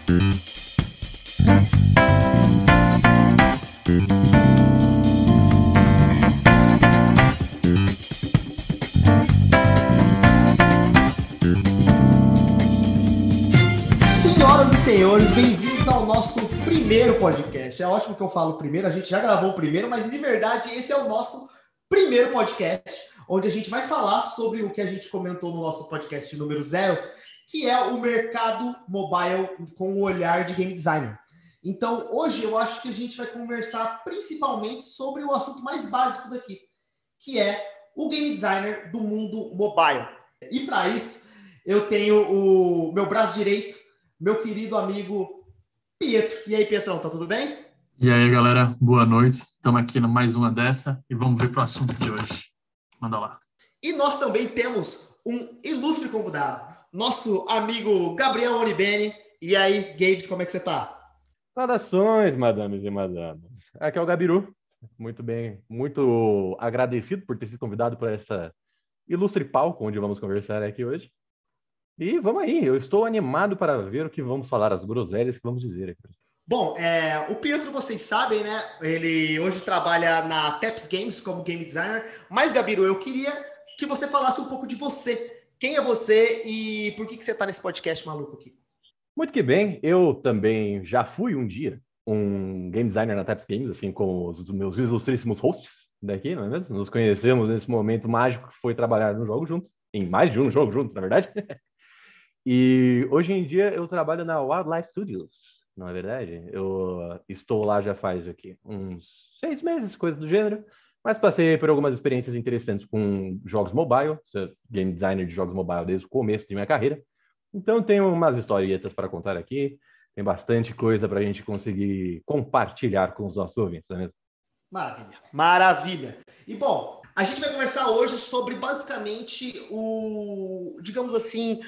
Senhoras e senhores, bem-vindos ao nosso primeiro podcast. É ótimo que eu falo primeiro, a gente já gravou o primeiro, mas de verdade esse é o nosso primeiro podcast, onde a gente vai falar sobre o que a gente comentou no nosso podcast número 0, que é o mercado mobile com o olhar de game designer. Então, hoje eu acho que a gente vai conversar principalmente sobre o assunto mais básico daqui, que é o game designer do mundo mobile. E para isso, eu tenho o meu braço direito, meu querido amigo Pietro. E aí, Pietrão, tá tudo bem? E aí, galera, boa noite. Estamos aqui na mais uma dessa e vamos ver para o assunto de hoje. Manda lá. E nós também temos um ilustre convidado, nosso amigo Gabriel Onibene. E aí, Gabes, como é que você tá? Saudações, madames e madames. Aqui é o Gabiru. Muito bem, muito agradecido por ter sido convidado para essa ilustre palco onde vamos conversar aqui hoje. E vamos aí, eu estou animado para ver o que vamos falar, as groselhas que vamos dizer aqui. Bom, o Pietro, vocês sabem, né? Ele hoje trabalha na Taps Games como game designer. Mas, Gabiru, eu queria que você falasse um pouco de você. Quem é você e por que você está nesse podcast maluco aqui? Muito que bem, eu também já fui um dia um game designer na Taps Games, assim como os meus ilustríssimos hosts daqui, não é mesmo? Nos conhecemos nesse momento mágico que foi trabalhar no jogo juntos, em mais de um jogo junto, na verdade. E hoje em dia eu trabalho na Wildlife Studios, não é verdade? Eu estou lá já faz aqui uns 6 meses, coisa do gênero, mas passei por algumas experiências interessantes com jogos mobile, sou game designer de jogos mobile desde o começo de minha carreira. Então tenho umas historietas para contar aqui, tem bastante coisa para a gente conseguir compartilhar com os nossos ouvintes, não é mesmo? Maravilha, maravilha. E bom, a gente vai conversar hoje sobre basicamente digamos assim,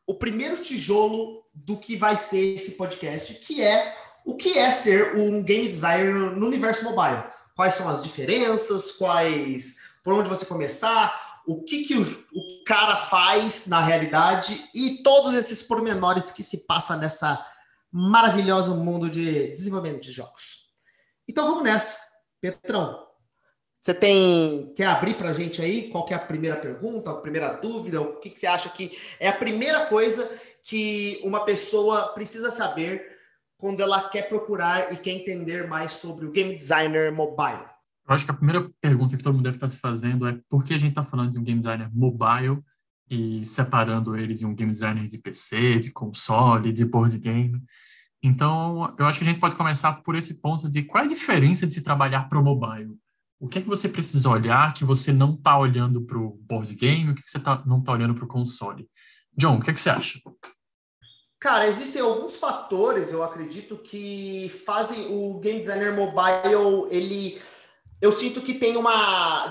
o primeiro tijolo do que vai ser esse podcast, que é o que é ser um game designer no universo mobile. Quais são as diferenças, por onde você começar, o que o cara faz na realidade e todos esses pormenores que se passa nessa maravilhoso mundo de desenvolvimento de jogos. Então vamos nessa. Petrão, você quer abrir para a gente aí? Qual que é a primeira pergunta, a primeira dúvida? O que você acha que é a primeira coisa que uma pessoa precisa saber quando ela quer procurar e quer entender mais sobre o game designer mobile? Eu acho que a primeira pergunta que todo mundo deve estar se fazendo é por que a gente está falando de um game designer mobile e separando ele de um game designer de PC, de console, de board game. Então, eu acho que a gente pode começar por esse ponto de qual é a diferença de se trabalhar para o mobile. O que é que você precisa olhar que você não está olhando para o board game? O que você não está olhando para o console? John, o que é que você acha? Cara, existem alguns fatores, eu acredito, que fazem o game designer mobile, eu sinto que tem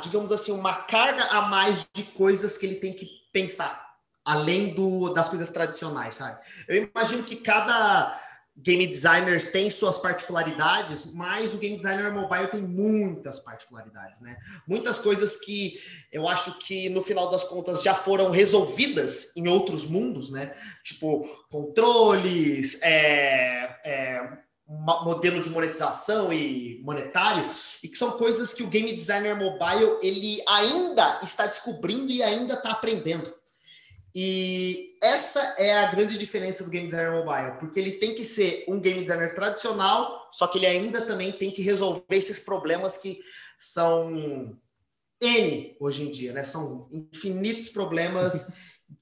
digamos assim, uma carga a mais de coisas que ele tem que pensar, além das coisas tradicionais, sabe? Eu imagino que cada game designers têm suas particularidades, mas o game designer mobile tem muitas particularidades, né? Muitas coisas que eu acho que, no final das contas, já foram resolvidas em outros mundos, né? Tipo, controles, modelo de monetização e monetário, e que são coisas que o game designer mobile, ele ainda está descobrindo e ainda está aprendendo. E essa é a grande diferença do game designer mobile, porque ele tem que ser um game designer tradicional, só que ele ainda também tem que resolver esses problemas que são N hoje em dia, né? São infinitos problemas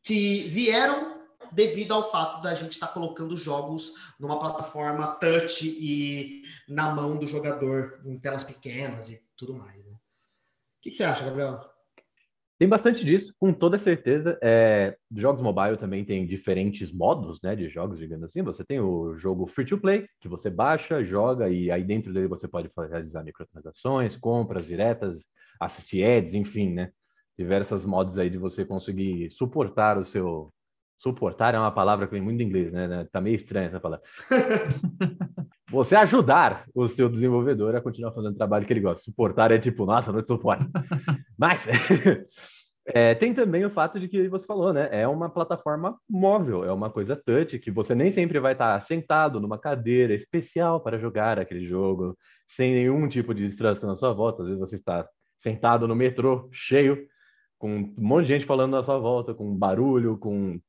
que vieram devido ao fato da gente estar colocando jogos numa plataforma touch e na mão do jogador em telas pequenas e tudo mais, né? O que você acha, Gabriel? Tem bastante disso, com toda certeza. Jogos mobile também tem diferentes modos, né, de jogos, digamos assim. Você tem o jogo free-to-play, que você baixa, joga, e aí dentro dele você pode realizar microtransações, compras diretas, assistir ads, enfim, né? Diversos modos aí de você conseguir suportar o seu... Suportar é uma palavra que vem muito em inglês, né? Tá meio estranha essa palavra. Você ajudar o seu desenvolvedor a continuar fazendo o trabalho que ele gosta. Suportar é tipo, nossa, não te suporta. Mas Tem também o fato de que você falou, né? É uma plataforma móvel, é uma coisa touch, que você nem sempre vai estar sentado numa cadeira especial para jogar aquele jogo, sem nenhum tipo de distração à sua volta. Às vezes você está sentado no metrô, cheio, com um monte de gente falando na sua volta, com barulho,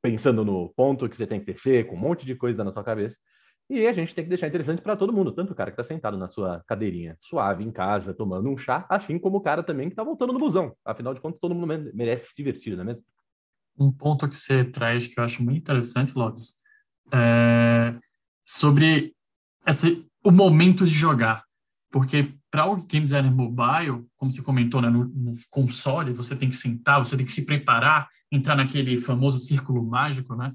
pensando no ponto que você tem que descer, com um monte de coisa na sua cabeça. E a gente tem que deixar interessante para todo mundo, tanto o cara que está sentado na sua cadeirinha suave em casa, tomando um chá, assim como o cara também que está voltando no busão. Afinal de contas, todo mundo merece se divertir, não é mesmo? Um ponto que você traz que eu acho muito interessante, Lopes, é sobre o momento de jogar. Porque para o game designer mobile, como você comentou, né, no console, você tem que sentar, você tem que se preparar, entrar naquele famoso círculo mágico, né?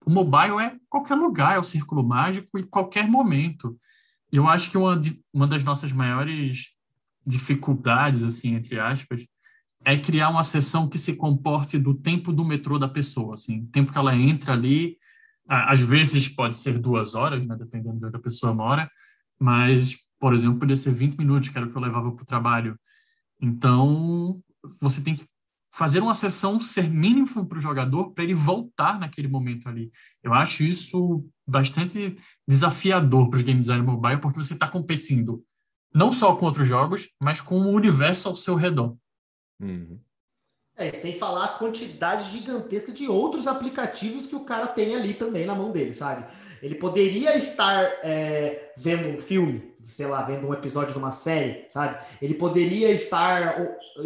O mobile é qualquer lugar, é o círculo mágico e qualquer momento. E eu acho que uma das nossas maiores dificuldades, assim, entre aspas, é criar uma sessão que se comporte do tempo do metrô da pessoa, assim, o tempo que ela entra ali, às vezes pode ser 2 horas, né, dependendo de onde a pessoa mora, mas, por exemplo, poderia ser 20 minutos, que era o que eu levava para o trabalho. Então, você tem que fazer uma sessão ser mínimo para o jogador para ele voltar naquele momento ali. Eu acho isso bastante desafiador para os game design mobile, porque você está competindo não só com outros jogos, mas com o universo ao seu redor. Uhum. Sem falar a quantidade gigantesca de outros aplicativos que o cara tem ali também na mão dele, sabe? Ele poderia estar vendo um filme, sei lá, vendo um episódio de uma série, sabe? Ele poderia estar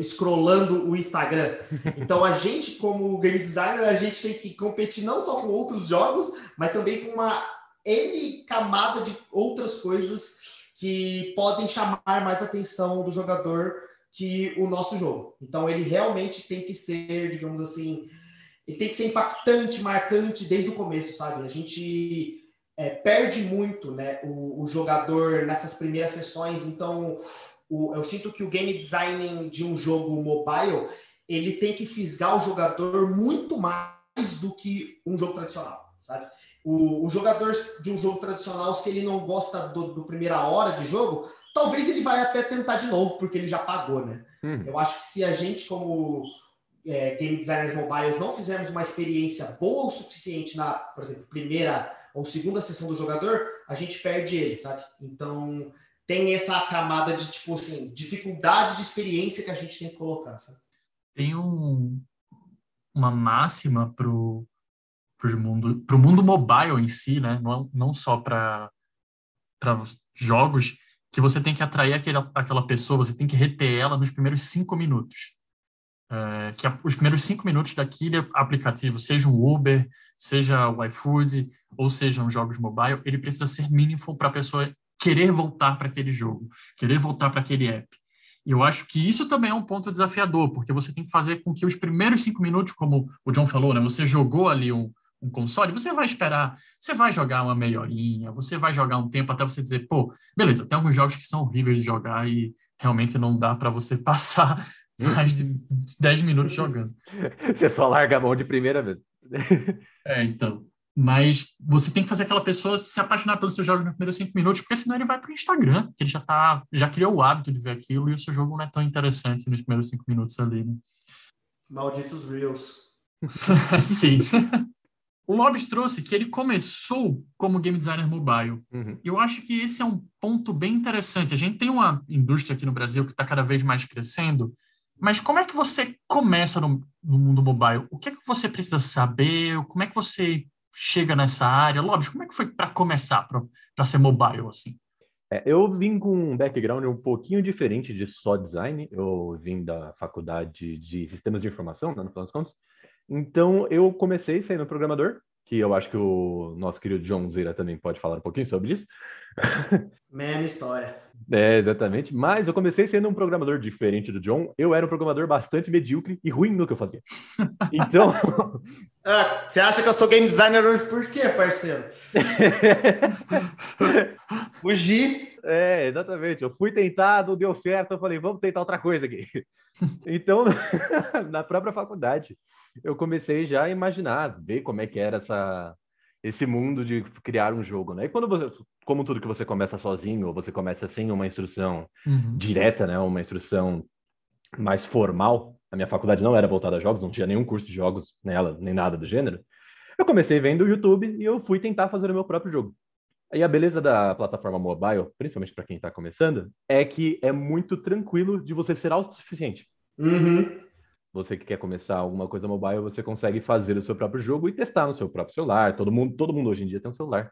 scrollando o Instagram. Então, a gente, como game designer, a gente tem que competir não só com outros jogos, mas também com uma N camada de outras coisas que podem chamar mais a atenção do jogador que o nosso jogo. Então, ele realmente tem que ser, digamos assim, ele tem que ser impactante, marcante desde o começo, sabe? A gente perde muito, né, o jogador nessas primeiras sessões. Então, eu sinto que o game design de um jogo mobile, ele tem que fisgar o jogador muito mais do que um jogo tradicional, sabe? O jogador de um jogo tradicional, se ele não gosta do primeira hora de jogo, talvez ele vai até tentar de novo, porque ele já pagou, né? Eu acho que se a gente, como game designers mobiles, não fizermos uma experiência boa o suficiente na, por exemplo, primeira ou segunda sessão do jogador, a gente perde ele, sabe? Então, tem essa camada de, tipo assim, dificuldade de experiência que a gente tem que colocar, sabe? Tem uma máxima pro mundo mobile em si, né? Não só para jogos, que você tem que atrair aquela pessoa, você tem que reter ela nos primeiros 5 minutos. Os primeiros 5 minutos daquele aplicativo, seja um Uber, seja o iFood, ou sejam jogos mobile, ele precisa ser meaningful para a pessoa querer voltar para aquele jogo, querer voltar para aquele app. E eu acho que isso também é um ponto desafiador, porque você tem que fazer com que os primeiros 5 minutos, como o John falou, né, você jogou ali um console, você vai esperar, você vai jogar uma meia horinha, você vai jogar um tempo até você dizer, pô, beleza, tem alguns jogos que são horríveis de jogar e realmente não dá para você passar mais de 10 minutos jogando. Você só larga a mão de primeira vez. Então. Mas você tem que fazer aquela pessoa se apaixonar pelos seus jogos nos primeiros 5 minutos, porque senão ele vai para o Instagram, que ele já criou o hábito de ver aquilo e o seu jogo não é tão interessante nos primeiros 5 minutos ali, né? Malditos Reels. Sim. O Lobis trouxe que ele começou como game designer mobile. Uhum. Eu acho que esse é um ponto bem interessante. A gente tem uma indústria aqui no Brasil que está cada vez mais crescendo, mas como é que você começa no mundo mobile? O que é que você precisa saber? Como é que você chega nessa área? Lobis, como é que foi para começar, para ser mobile, assim? Eu vim com um background um pouquinho diferente de só design. Eu vim da faculdade de sistemas de informação, né, no final das contas. Então, eu comecei sendo programador, que eu acho que o nosso querido John Zera também pode falar um pouquinho sobre isso. Mesma história. Exatamente. Mas eu comecei sendo um programador diferente do John. Eu era um programador bastante medíocre e ruim no que eu fazia. Então... você acha que eu sou game designer hoje por quê, parceiro? Fugi. Exatamente. Eu fui tentar, não deu certo. Eu falei, vamos tentar outra coisa aqui. Então, na própria faculdade, eu comecei já a imaginar, ver como é que era esse mundo de criar um jogo, né? E como tudo que você começa sozinho, ou você começa sem uma instrução direta, né? Uma instrução mais formal, a minha faculdade não era voltada a jogos, não tinha nenhum curso de jogos nela, nem nada do gênero. Eu comecei vendo o YouTube e eu fui tentar fazer o meu próprio jogo. E a beleza da plataforma mobile, principalmente para quem está começando, é que é muito tranquilo de você ser autossuficiente. Uhum. Você que quer começar alguma coisa mobile, você consegue fazer o seu próprio jogo e testar no seu próprio celular. Todo mundo hoje em dia tem um celular,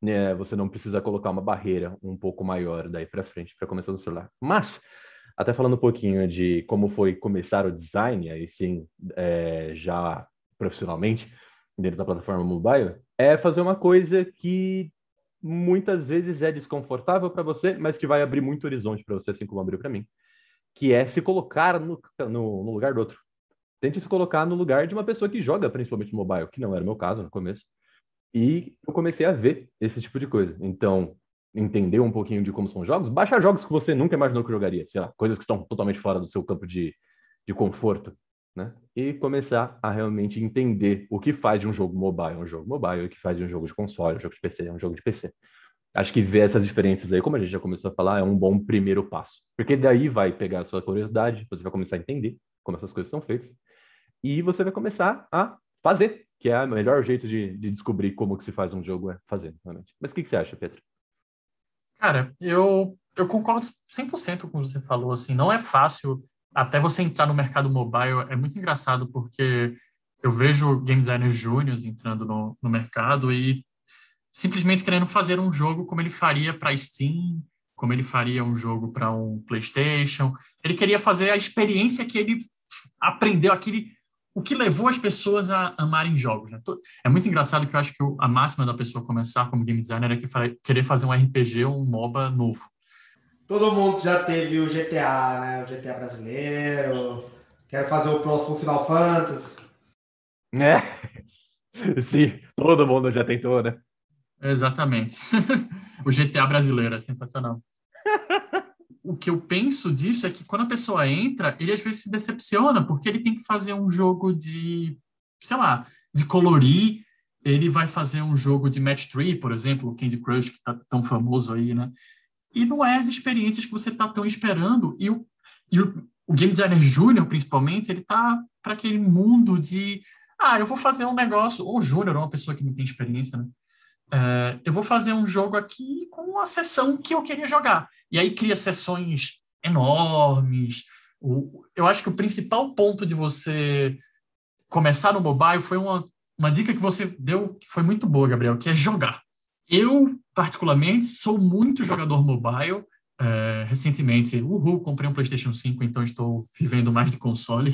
né? Você não precisa colocar uma barreira um pouco maior daí para frente para começar no celular. Mas, até falando um pouquinho de como foi começar o design, aí sim, já profissionalmente, dentro da plataforma mobile, é fazer uma coisa que muitas vezes é desconfortável para você, mas que vai abrir muito horizonte para você, assim como abriu para mim, que é se colocar no lugar do outro. Tente se colocar no lugar de uma pessoa que joga principalmente mobile, que não era o meu caso no começo. E eu comecei a ver esse tipo de coisa. Então, entender um pouquinho de como são os jogos, baixar jogos que você nunca imaginou que jogaria, sei lá, coisas que estão totalmente fora do seu campo de conforto, né? E começar a realmente entender o que faz de um jogo mobile, o que faz de um jogo de console, um jogo de PC, um jogo de PC. Acho que ver essas diferenças aí, como a gente já começou a falar, é um bom primeiro passo. Porque daí vai pegar a sua curiosidade, você vai começar a entender como essas coisas são feitas, e você vai começar a fazer, que é o melhor jeito de descobrir como que se faz um jogo, é fazendo, realmente. Mas o que você acha, Pedro? Cara, eu concordo 100% com o que você falou, assim, não é fácil até você entrar no mercado mobile, é muito engraçado porque eu vejo game designers júniors entrando no mercado e simplesmente querendo fazer um jogo como ele faria para Steam, como ele faria um jogo para um PlayStation. Ele queria fazer a experiência que ele aprendeu, o que levou as pessoas a amarem jogos, né? É muito engraçado que eu acho que a máxima da pessoa começar como game designer é querer fazer um RPG, um MOBA novo. Todo mundo já teve o GTA, né? O GTA brasileiro. Quero fazer o próximo Final Fantasy. É, sim, todo mundo já tentou, né? Exatamente. O GTA brasileiro é sensacional. O que eu penso disso é que quando a pessoa entra, ele às vezes se decepciona, porque ele tem que fazer um jogo de, sei lá, de colorir, ele vai fazer um jogo de match 3, por exemplo, o Candy Crush, que tá tão famoso aí, né? E não é as experiências que você tá tão esperando, o game designer júnior, principalmente, ele tá para aquele mundo de, eu vou fazer um negócio, ou júnior, ou uma pessoa que não tem experiência, né? Eu vou fazer um jogo aqui com uma sessão que eu queria jogar. E aí cria sessões enormes. Eu acho que o principal ponto de você começar no mobile foi uma dica que você deu que foi muito boa, Gabriel, que é jogar. Eu, particularmente, sou muito jogador mobile. Recentemente, comprei um PlayStation 5, então estou vivendo mais de console.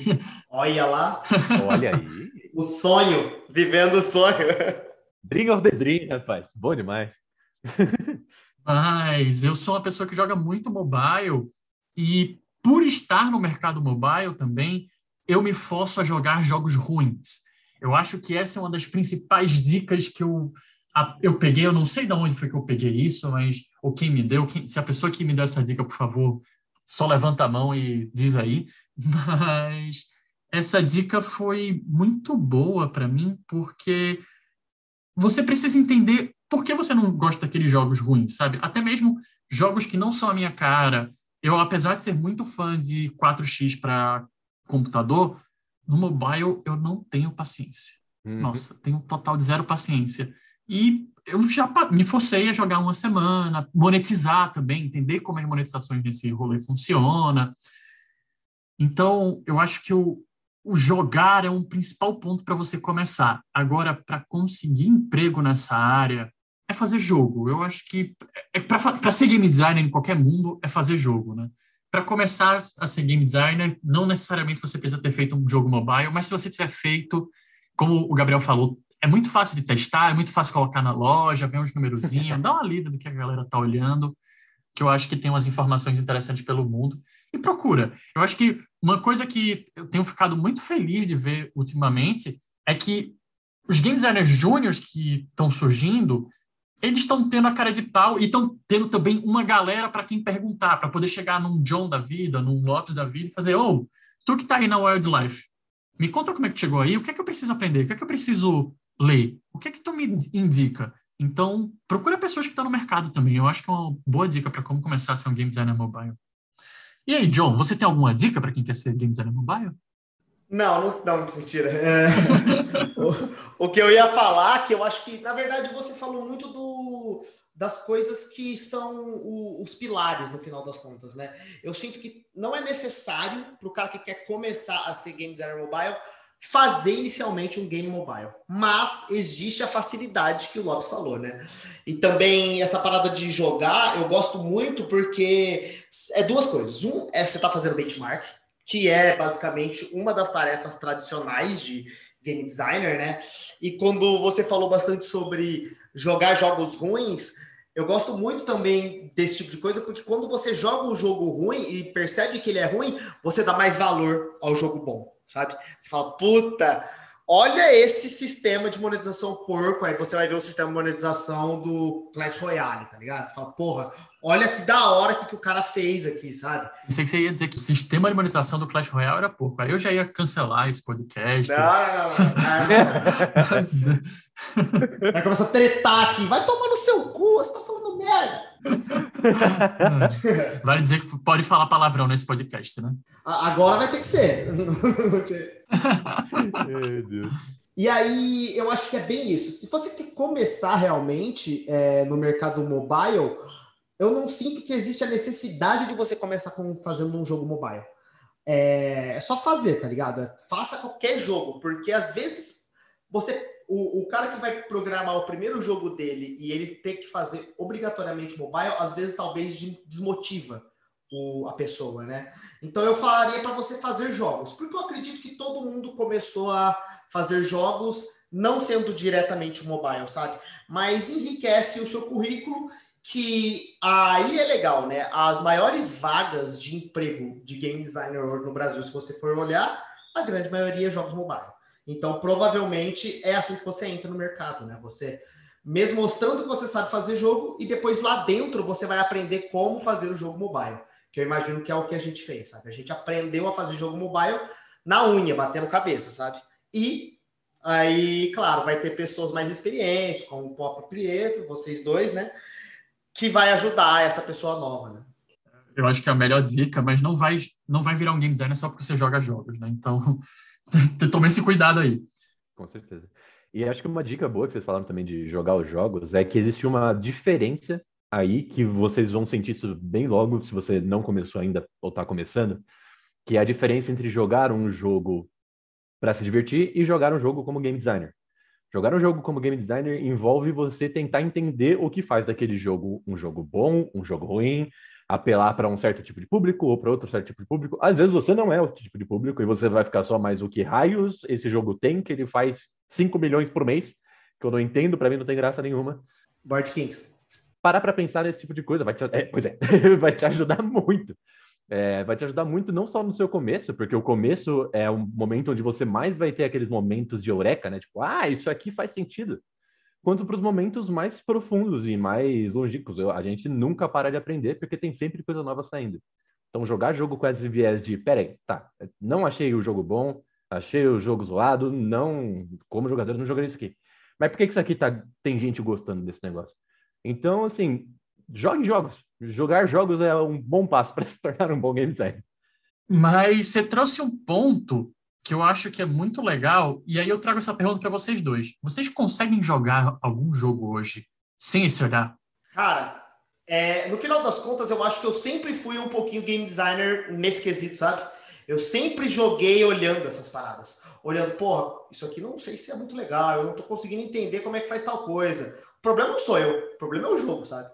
Olha lá. Olha aí. O sonho. Vivendo o sonho. Dream of the Dream, rapaz. Bom demais. Mas eu sou uma pessoa que joga muito mobile e por estar no mercado mobile também, eu me forço a jogar jogos ruins. Eu acho que essa é uma das principais dicas que eu peguei. Eu não sei de onde foi que eu peguei isso, mas ou quem me deu, se a pessoa que me deu essa dica, por favor, só levanta a mão e diz aí. Mas essa dica foi muito boa para mim, porque você precisa entender por que você não gosta daqueles jogos ruins, sabe? Até mesmo jogos que não são a minha cara. Eu, apesar de ser muito fã de 4x para computador, no mobile eu não tenho paciência. Nossa, tenho um total de zero paciência. E eu já me forcei a jogar uma semana, monetizar também, entender como as monetizações nesse rolê funciona. Então, eu acho que o jogar é um principal ponto para você começar. Agora, para conseguir emprego nessa área, é fazer jogo. Eu acho que para ser game designer em qualquer mundo é fazer jogo, né? Para começar a ser game designer, não necessariamente você precisa ter feito um jogo mobile, mas se você tiver feito, como o Gabriel falou, é muito fácil de testar, é muito fácil colocar na loja, ver uns numerozinhos, dá uma lida do que a galera tá olhando, que eu acho que tem umas informações interessantes pelo mundo. E procura. Eu acho que uma coisa que eu tenho ficado muito feliz de ver ultimamente é que os game designers júniors que estão surgindo, eles estão tendo a cara de pau e estão tendo também uma galera para quem perguntar, para poder chegar num John da vida, num Lopes da vida e fazer, tu que tá aí na Wildlife, me conta como é que chegou aí, o que é que eu preciso aprender, o que é que eu preciso ler, o que é que tu me indica? Então, procura pessoas que estão no mercado também. Eu acho que é uma boa dica para como começar a ser um game designer mobile. E aí, John, você tem alguma dica para quem quer ser game designer mobile? Não, mentira. O que eu ia falar, que eu acho que, na verdade, você falou muito das coisas que são os pilares, no final das contas, né? Eu sinto que não é necessário para o cara que quer começar a ser game designer mobile fazer inicialmente um game mobile, mas existe a facilidade que o Lopes falou, né? E também essa parada de jogar, eu gosto muito porque é duas coisas. Um é você tá fazendo benchmark, que é basicamente uma das tarefas tradicionais de game designer, né? E quando você falou bastante sobre jogar jogos ruins, eu gosto muito também desse tipo de coisa, porque quando você joga um jogo ruim e percebe que ele é ruim, você dá mais valor ao jogo bom, sabe? Você fala, puta, olha esse sistema de monetização porco, aí você vai ver o sistema de monetização do Clash Royale, tá ligado? Você fala, porra, olha que da hora que o cara fez aqui, sabe? Pensei que você ia dizer que o sistema de monetização do Clash Royale era pouco. Aí eu já ia cancelar esse podcast. Não. Vai começar a tretar aqui. Vai tomar no seu cu, você tá falando merda. Vai dizer que pode falar palavrão nesse podcast, né? Agora vai ter que ser. Meu Deus. E aí, eu acho que é bem isso. Se você quer começar realmente no mercado mobile, eu não sinto que existe a necessidade de você começar fazendo um jogo mobile. É só fazer, tá ligado? Faça qualquer jogo, porque às vezes o cara que vai programar o primeiro jogo dele e ele ter que fazer obrigatoriamente mobile, às vezes talvez desmotiva a pessoa, né? Então eu falaria para você fazer jogos, porque eu acredito que todo mundo começou a fazer jogos não sendo diretamente mobile, sabe? Mas enriquece o seu currículo, que aí é legal, né? As maiores vagas de emprego de game designer hoje no Brasil, se você for olhar, a grande maioria é jogos mobile. Então, provavelmente, é assim que você entra no mercado, né? Você, mesmo mostrando que você sabe fazer jogo, e depois lá dentro você vai aprender como fazer o jogo mobile, que eu imagino que é o que a gente fez, sabe? A gente aprendeu a fazer jogo mobile na unha, batendo cabeça, sabe? E aí, claro, vai ter pessoas mais experientes, como o próprio Pietro, vocês dois, né? Que vai ajudar essa pessoa nova, né? Eu acho que é a melhor dica, mas não vai virar um game designer só porque você joga jogos, né? Então, tome esse cuidado aí. Com certeza. E acho que uma dica boa que vocês falaram também de jogar os jogos é que existe uma diferença aí que vocês vão sentir isso bem logo, se você não começou ainda ou está começando, que é a diferença entre jogar um jogo para se divertir e jogar um jogo como game designer. Jogar um jogo como game designer envolve você tentar entender o que faz daquele jogo um jogo bom, um jogo ruim, apelar para um certo tipo de público ou para outro certo tipo de público. Às vezes você não é o tipo de público e você vai ficar só mais o que raios esse jogo tem, que ele faz 5 milhões por mês, que eu não entendo, para mim não tem graça nenhuma. Board Kings. Parar para pensar nesse tipo de coisa vai te ajudar muito. Vai te ajudar muito não só no seu começo, porque o começo é um momento onde você mais vai ter aqueles momentos de eureka, né? Tipo, isso aqui faz sentido. Quanto para os momentos mais profundos e mais longínquos. A gente nunca para de aprender, porque tem sempre coisa nova saindo. Então, jogar jogo com esse viés de, peraí, tá, não achei o jogo bom, achei o jogo zoado, não, como jogador, não jogaria isso aqui. Mas por que isso aqui tem gente gostando desse negócio? Então, assim, jogue jogos. Jogar jogos é um bom passo para se tornar um bom game designer. Mas você trouxe um ponto que eu acho que é muito legal, e aí eu trago essa pergunta para vocês dois. Vocês conseguem jogar algum jogo hoje sem esse olhar? Cara, no final das contas, eu acho que eu sempre fui um pouquinho game designer nesse quesito, sabe? Eu sempre joguei olhando essas paradas. Olhando, porra, isso aqui não sei se é muito legal, eu não tô conseguindo entender como é que faz tal coisa. O problema não sou eu, o problema é o jogo, sabe?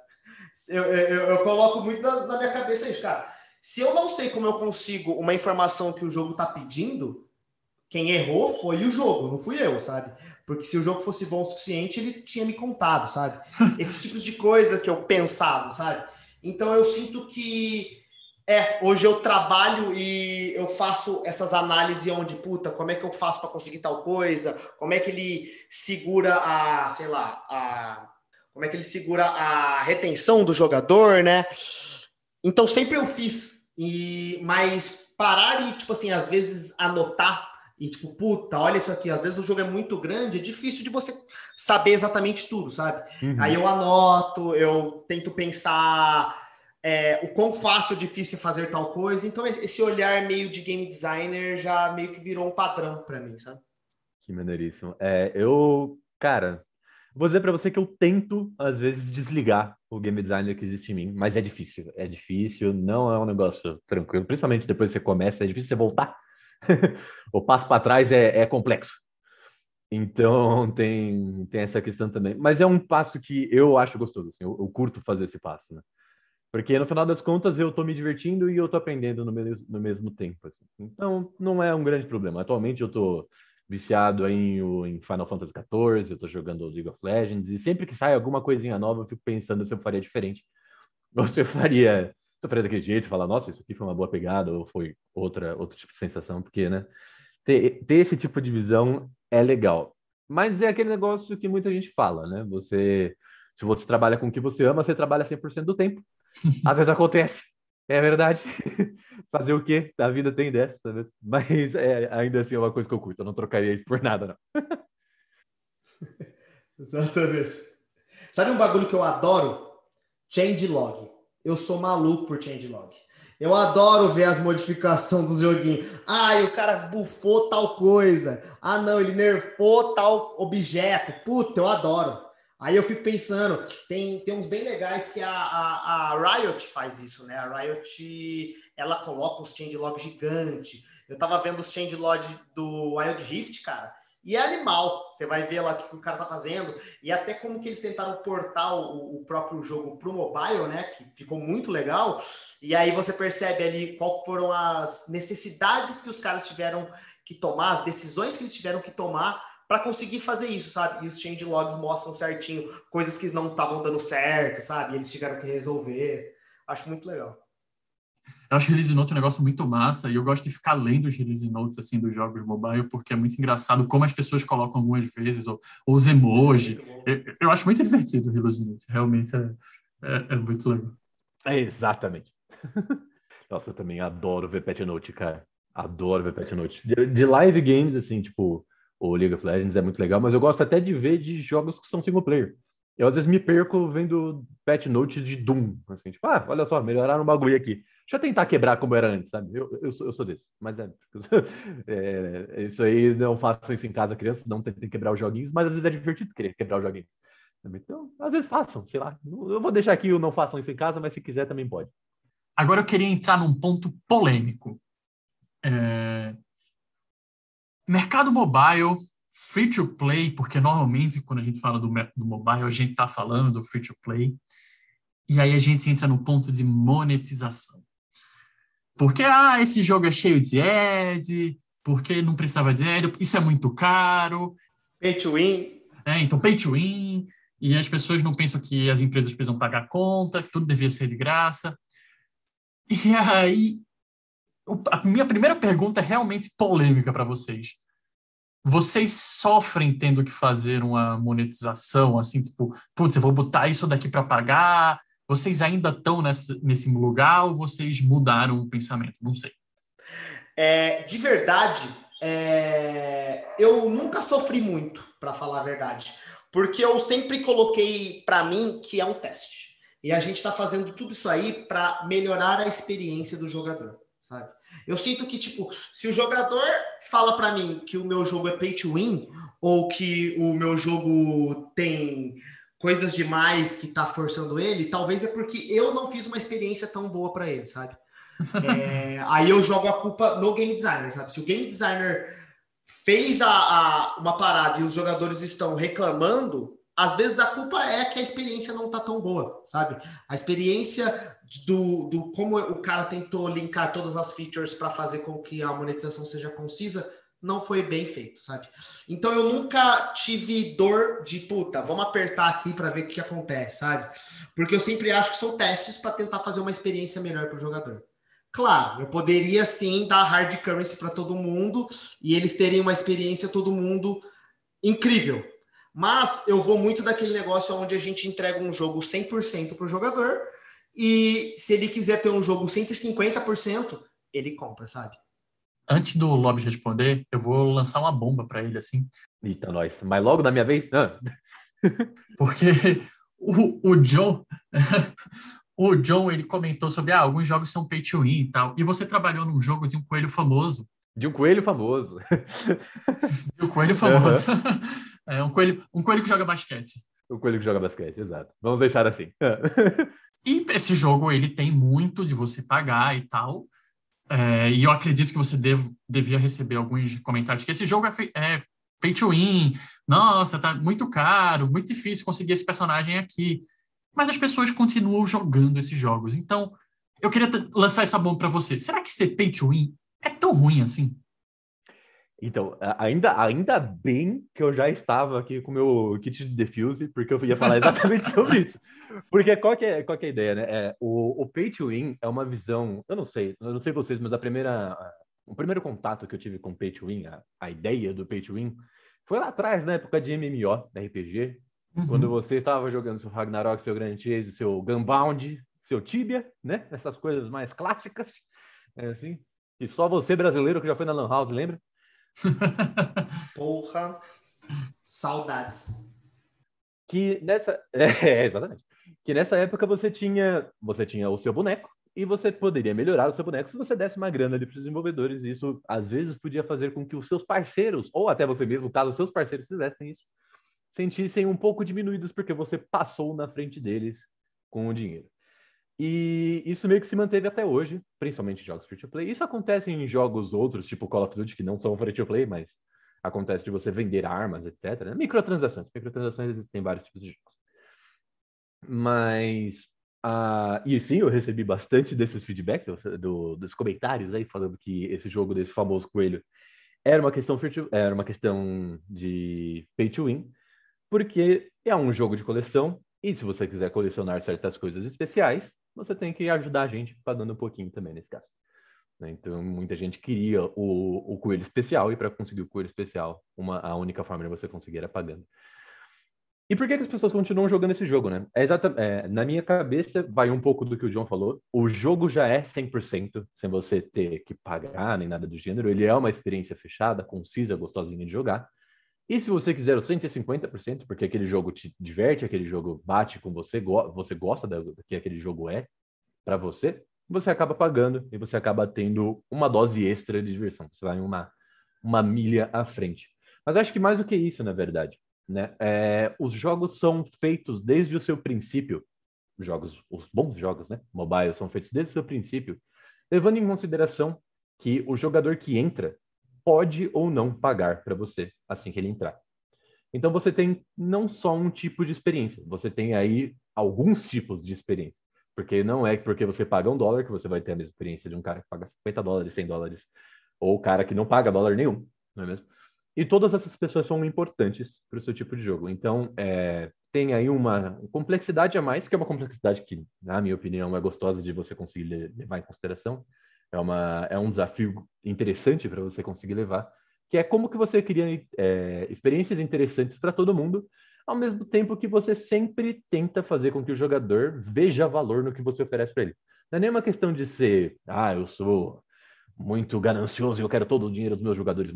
Eu coloco muito na minha cabeça isso, cara. Se eu não sei como eu consigo uma informação que o jogo tá pedindo, quem errou foi o jogo, não fui eu, sabe? Porque se o jogo fosse bom o suficiente, ele tinha me contado, sabe? Esses tipos de coisa que eu pensava, sabe? Então eu sinto que hoje eu trabalho e eu faço essas análises onde, puta, como é que eu faço para conseguir tal coisa? Como é que ele segura como é que ele segura a retenção do jogador, né? Então sempre eu fiz. Mas parar e, tipo assim, às vezes anotar e, tipo, puta, olha isso aqui. Às vezes o jogo é muito grande, é difícil de você saber exatamente tudo, sabe? Aí eu anoto, eu tento pensar o quão fácil ou difícil é fazer tal coisa. Então, esse olhar meio de game designer já meio que virou um padrão para mim, sabe? Que maneiríssimo. Cara, vou dizer pra você que eu tento, às vezes, desligar o game designer que existe em mim, mas é difícil. É difícil, não é um negócio tranquilo. Principalmente depois que você começa, é difícil você voltar. O passo para trás é complexo. Então, tem essa questão também. Mas é um passo que eu acho gostoso, assim, eu curto fazer esse passo, né? Porque, no final das contas, eu tô me divertindo e eu tô aprendendo no mesmo tempo, assim. Então, não é um grande problema. Atualmente, eu tô viciado em Final Fantasy XIV, eu tô jogando League of Legends, e sempre que sai alguma coisinha nova, eu fico pensando se eu faria diferente. Ou se eu faria daquele jeito, falar, nossa, isso aqui foi uma boa pegada, ou foi outro tipo de sensação, porque, né? Ter esse tipo de visão é legal. Mas é aquele negócio que muita gente fala, né? Se você trabalha com o que você ama, você trabalha 100% do tempo. Às vezes acontece, é verdade. Fazer o quê? A vida tem dessa, né? Mas ainda assim é uma coisa que eu curto. Eu não trocaria isso por nada, não. Exatamente. Sabe um bagulho que eu adoro? Changelog. Eu sou maluco por changelog. Eu adoro ver as modificações dos joguinhos. Ah, e o cara bufou tal coisa. Ah, não, ele nerfou tal objeto. Puta, eu adoro. Aí eu fico pensando, tem uns bem legais que a Riot faz isso, né? A Riot, ela coloca uns changelog gigante. Eu tava vendo os changelog do Wild Rift, cara, e é animal. Você vai ver lá o que o cara tá fazendo, e até como que eles tentaram portar o próprio jogo pro mobile, né? Que ficou muito legal. E aí você percebe ali qual foram as necessidades que os caras tiveram que tomar, as decisões que eles tiveram que tomar para conseguir fazer isso, sabe? E os changelogs mostram certinho coisas que não estavam dando certo, sabe? E eles tiveram que resolver. Acho muito legal. Eu acho release note um negócio muito massa e eu gosto de ficar lendo os release notes assim dos jogos mobile porque é muito engraçado como as pessoas colocam algumas vezes ou os emoji. Eu acho muito divertido o release note. Realmente é muito legal. Exatamente. Nossa, eu também adoro ver patch note, cara. Adoro ver patch note. De live games, assim, tipo, o League of Legends é muito legal, mas eu gosto até de ver de jogos que são single player. Eu às vezes me perco vendo patch note de Doom. Assim, tipo, olha só, melhoraram um bagulho aqui. Deixa eu tentar quebrar como era antes, sabe? Eu sou desse. Mas isso aí, não façam isso em casa, crianças, não tentem quebrar os joguinhos, mas às vezes é divertido querer quebrar os joguinhos. Então, às vezes façam, sei lá. Eu vou deixar aqui o não façam isso em casa, mas se quiser também pode. Agora eu queria entrar num ponto polêmico. Mercado mobile, free to play, porque normalmente quando a gente fala do mobile, a gente está falando do free to play. E aí a gente entra no ponto de monetização. Porque, esse jogo é cheio de ad, porque não precisava de ad, isso é muito caro. Pay to win. Então pay to win. E as pessoas não pensam que as empresas precisam pagar conta, que tudo devia ser de graça. E aí, a minha primeira pergunta é realmente polêmica para vocês. Vocês sofrem tendo que fazer uma monetização, assim, tipo, putz, eu vou botar isso daqui para pagar? Vocês ainda estão nesse lugar ou vocês mudaram o pensamento? Não sei. De verdade, eu nunca sofri muito, para falar a verdade, porque eu sempre coloquei para mim que é um teste. E a gente está fazendo tudo isso aí para melhorar a experiência do jogador, sabe? Eu sinto que, tipo, se o jogador fala para mim que o meu jogo é pay to win, ou que o meu jogo tem coisas demais que tá forçando ele, talvez é porque eu não fiz uma experiência tão boa para ele, sabe? Aí eu jogo a culpa no game designer, sabe? Se o game designer fez uma parada e os jogadores estão reclamando, às vezes a culpa é que a experiência não tá tão boa, sabe? A experiência do como o cara tentou linkar todas as features para fazer com que a monetização seja concisa não foi bem feito, sabe? Então eu nunca tive dor de puta, vamos apertar aqui para ver o que acontece, sabe? Porque eu sempre acho que são testes para tentar fazer uma experiência melhor para o jogador. Claro, eu poderia sim dar hard currency para todo mundo e eles terem uma experiência todo mundo incrível. Mas eu vou muito daquele negócio onde a gente entrega um jogo 100% para o jogador e se ele quiser ter um jogo 150%, ele compra, sabe? Antes do Lobby responder, eu vou lançar uma bomba para ele, assim. Eita, nós. Mas logo na minha vez? Porque o Joe, o John, ele comentou sobre alguns jogos são pay to win e tal. E você trabalhou num jogo de um coelho famoso. De um coelho famoso. De um coelho Aham. famoso. É um coelho que joga basquete. O coelho que joga basquete, exato. Vamos deixar assim. E esse jogo, ele tem muito de você pagar e tal. E eu acredito que você devia receber alguns comentários que esse jogo é pay to win. Nossa, tá muito caro, muito difícil conseguir esse personagem aqui. Mas as pessoas continuam jogando esses jogos. Então, eu queria lançar essa bomba para você. Será que ser pay to win é tão ruim assim? Então, ainda bem que eu já estava aqui com o meu kit de defuse, porque eu ia falar exatamente sobre isso. Porque qual que é a ideia, né? O pay to win é uma visão, eu não sei vocês, mas o primeiro contato que eu tive com pay to win, a ideia do pay to win, foi lá atrás, na época de MMO, da RPG, quando Uhum. você estava jogando seu Ragnarok, seu Grand Chase, seu Gunbound, seu Tibia, né? Essas coisas mais clássicas, assim, e só você brasileiro que já foi na Lan House, lembra? Porra, saudades. Que nessa exatamente, que nessa época você tinha o seu boneco e você poderia melhorar o seu boneco se você desse uma grana ali para os desenvolvedores, e isso às vezes podia fazer com que os seus parceiros, ou até você mesmo, caso os seus parceiros fizessem isso, sentissem um pouco diminuídos porque você passou na frente deles com o dinheiro. E isso meio que se manteve até hoje, principalmente em jogos free-to-play. Isso acontece em jogos outros, tipo Call of Duty, que não são free-to-play, mas acontece de você vender armas, etc. Microtransações. Microtransações existem em vários tipos de jogos. Mas, e sim, eu recebi bastante desses feedbacks, dos comentários aí, falando que esse jogo desse famoso coelho era uma questão de pay to win, porque é um jogo de coleção, e se você quiser colecionar certas coisas especiais, você tem que ajudar a gente pagando um pouquinho também, nesse caso. Né? Então, muita gente queria o coelho especial, e para conseguir o coelho especial, a única forma de você conseguir era pagando. E por que que as pessoas continuam jogando esse jogo, né? Na minha cabeça, vai um pouco do que o John falou. O jogo já é 100%, sem você ter que pagar nem nada do gênero. Ele é uma experiência fechada, concisa, gostosinha de jogar. E se você quiser os 150%, porque aquele jogo te diverte, aquele jogo bate com você, você gosta do que aquele jogo é para você, você acaba pagando e você acaba tendo uma dose extra de diversão. Você vai uma milha à frente. Mas acho que mais do que isso, na verdade, né? Os jogos são feitos desde o seu princípio, os bons jogos, né? Mobile são feitos desde o seu princípio, levando em consideração que o jogador que entra pode ou não pagar para você assim que ele entrar. Então você tem não só um tipo de experiência, você tem aí alguns tipos de experiência. Porque não é porque você paga $1 que você vai ter a mesma experiência de um cara que paga $50, $100, ou o cara que não paga dólar nenhum, não é mesmo? E todas essas pessoas são importantes para o seu tipo de jogo. Então, tem aí uma complexidade a mais, que é uma complexidade que, na minha opinião, é gostosa de você conseguir levar em consideração. É um desafio interessante para você conseguir levar, que é como que você cria experiências interessantes para todo mundo, ao mesmo tempo que você sempre tenta fazer com que o jogador veja valor no que você oferece para ele. Não é nenhuma questão de ser, eu sou muito ganancioso e eu quero todo o dinheiro dos meus jogadores.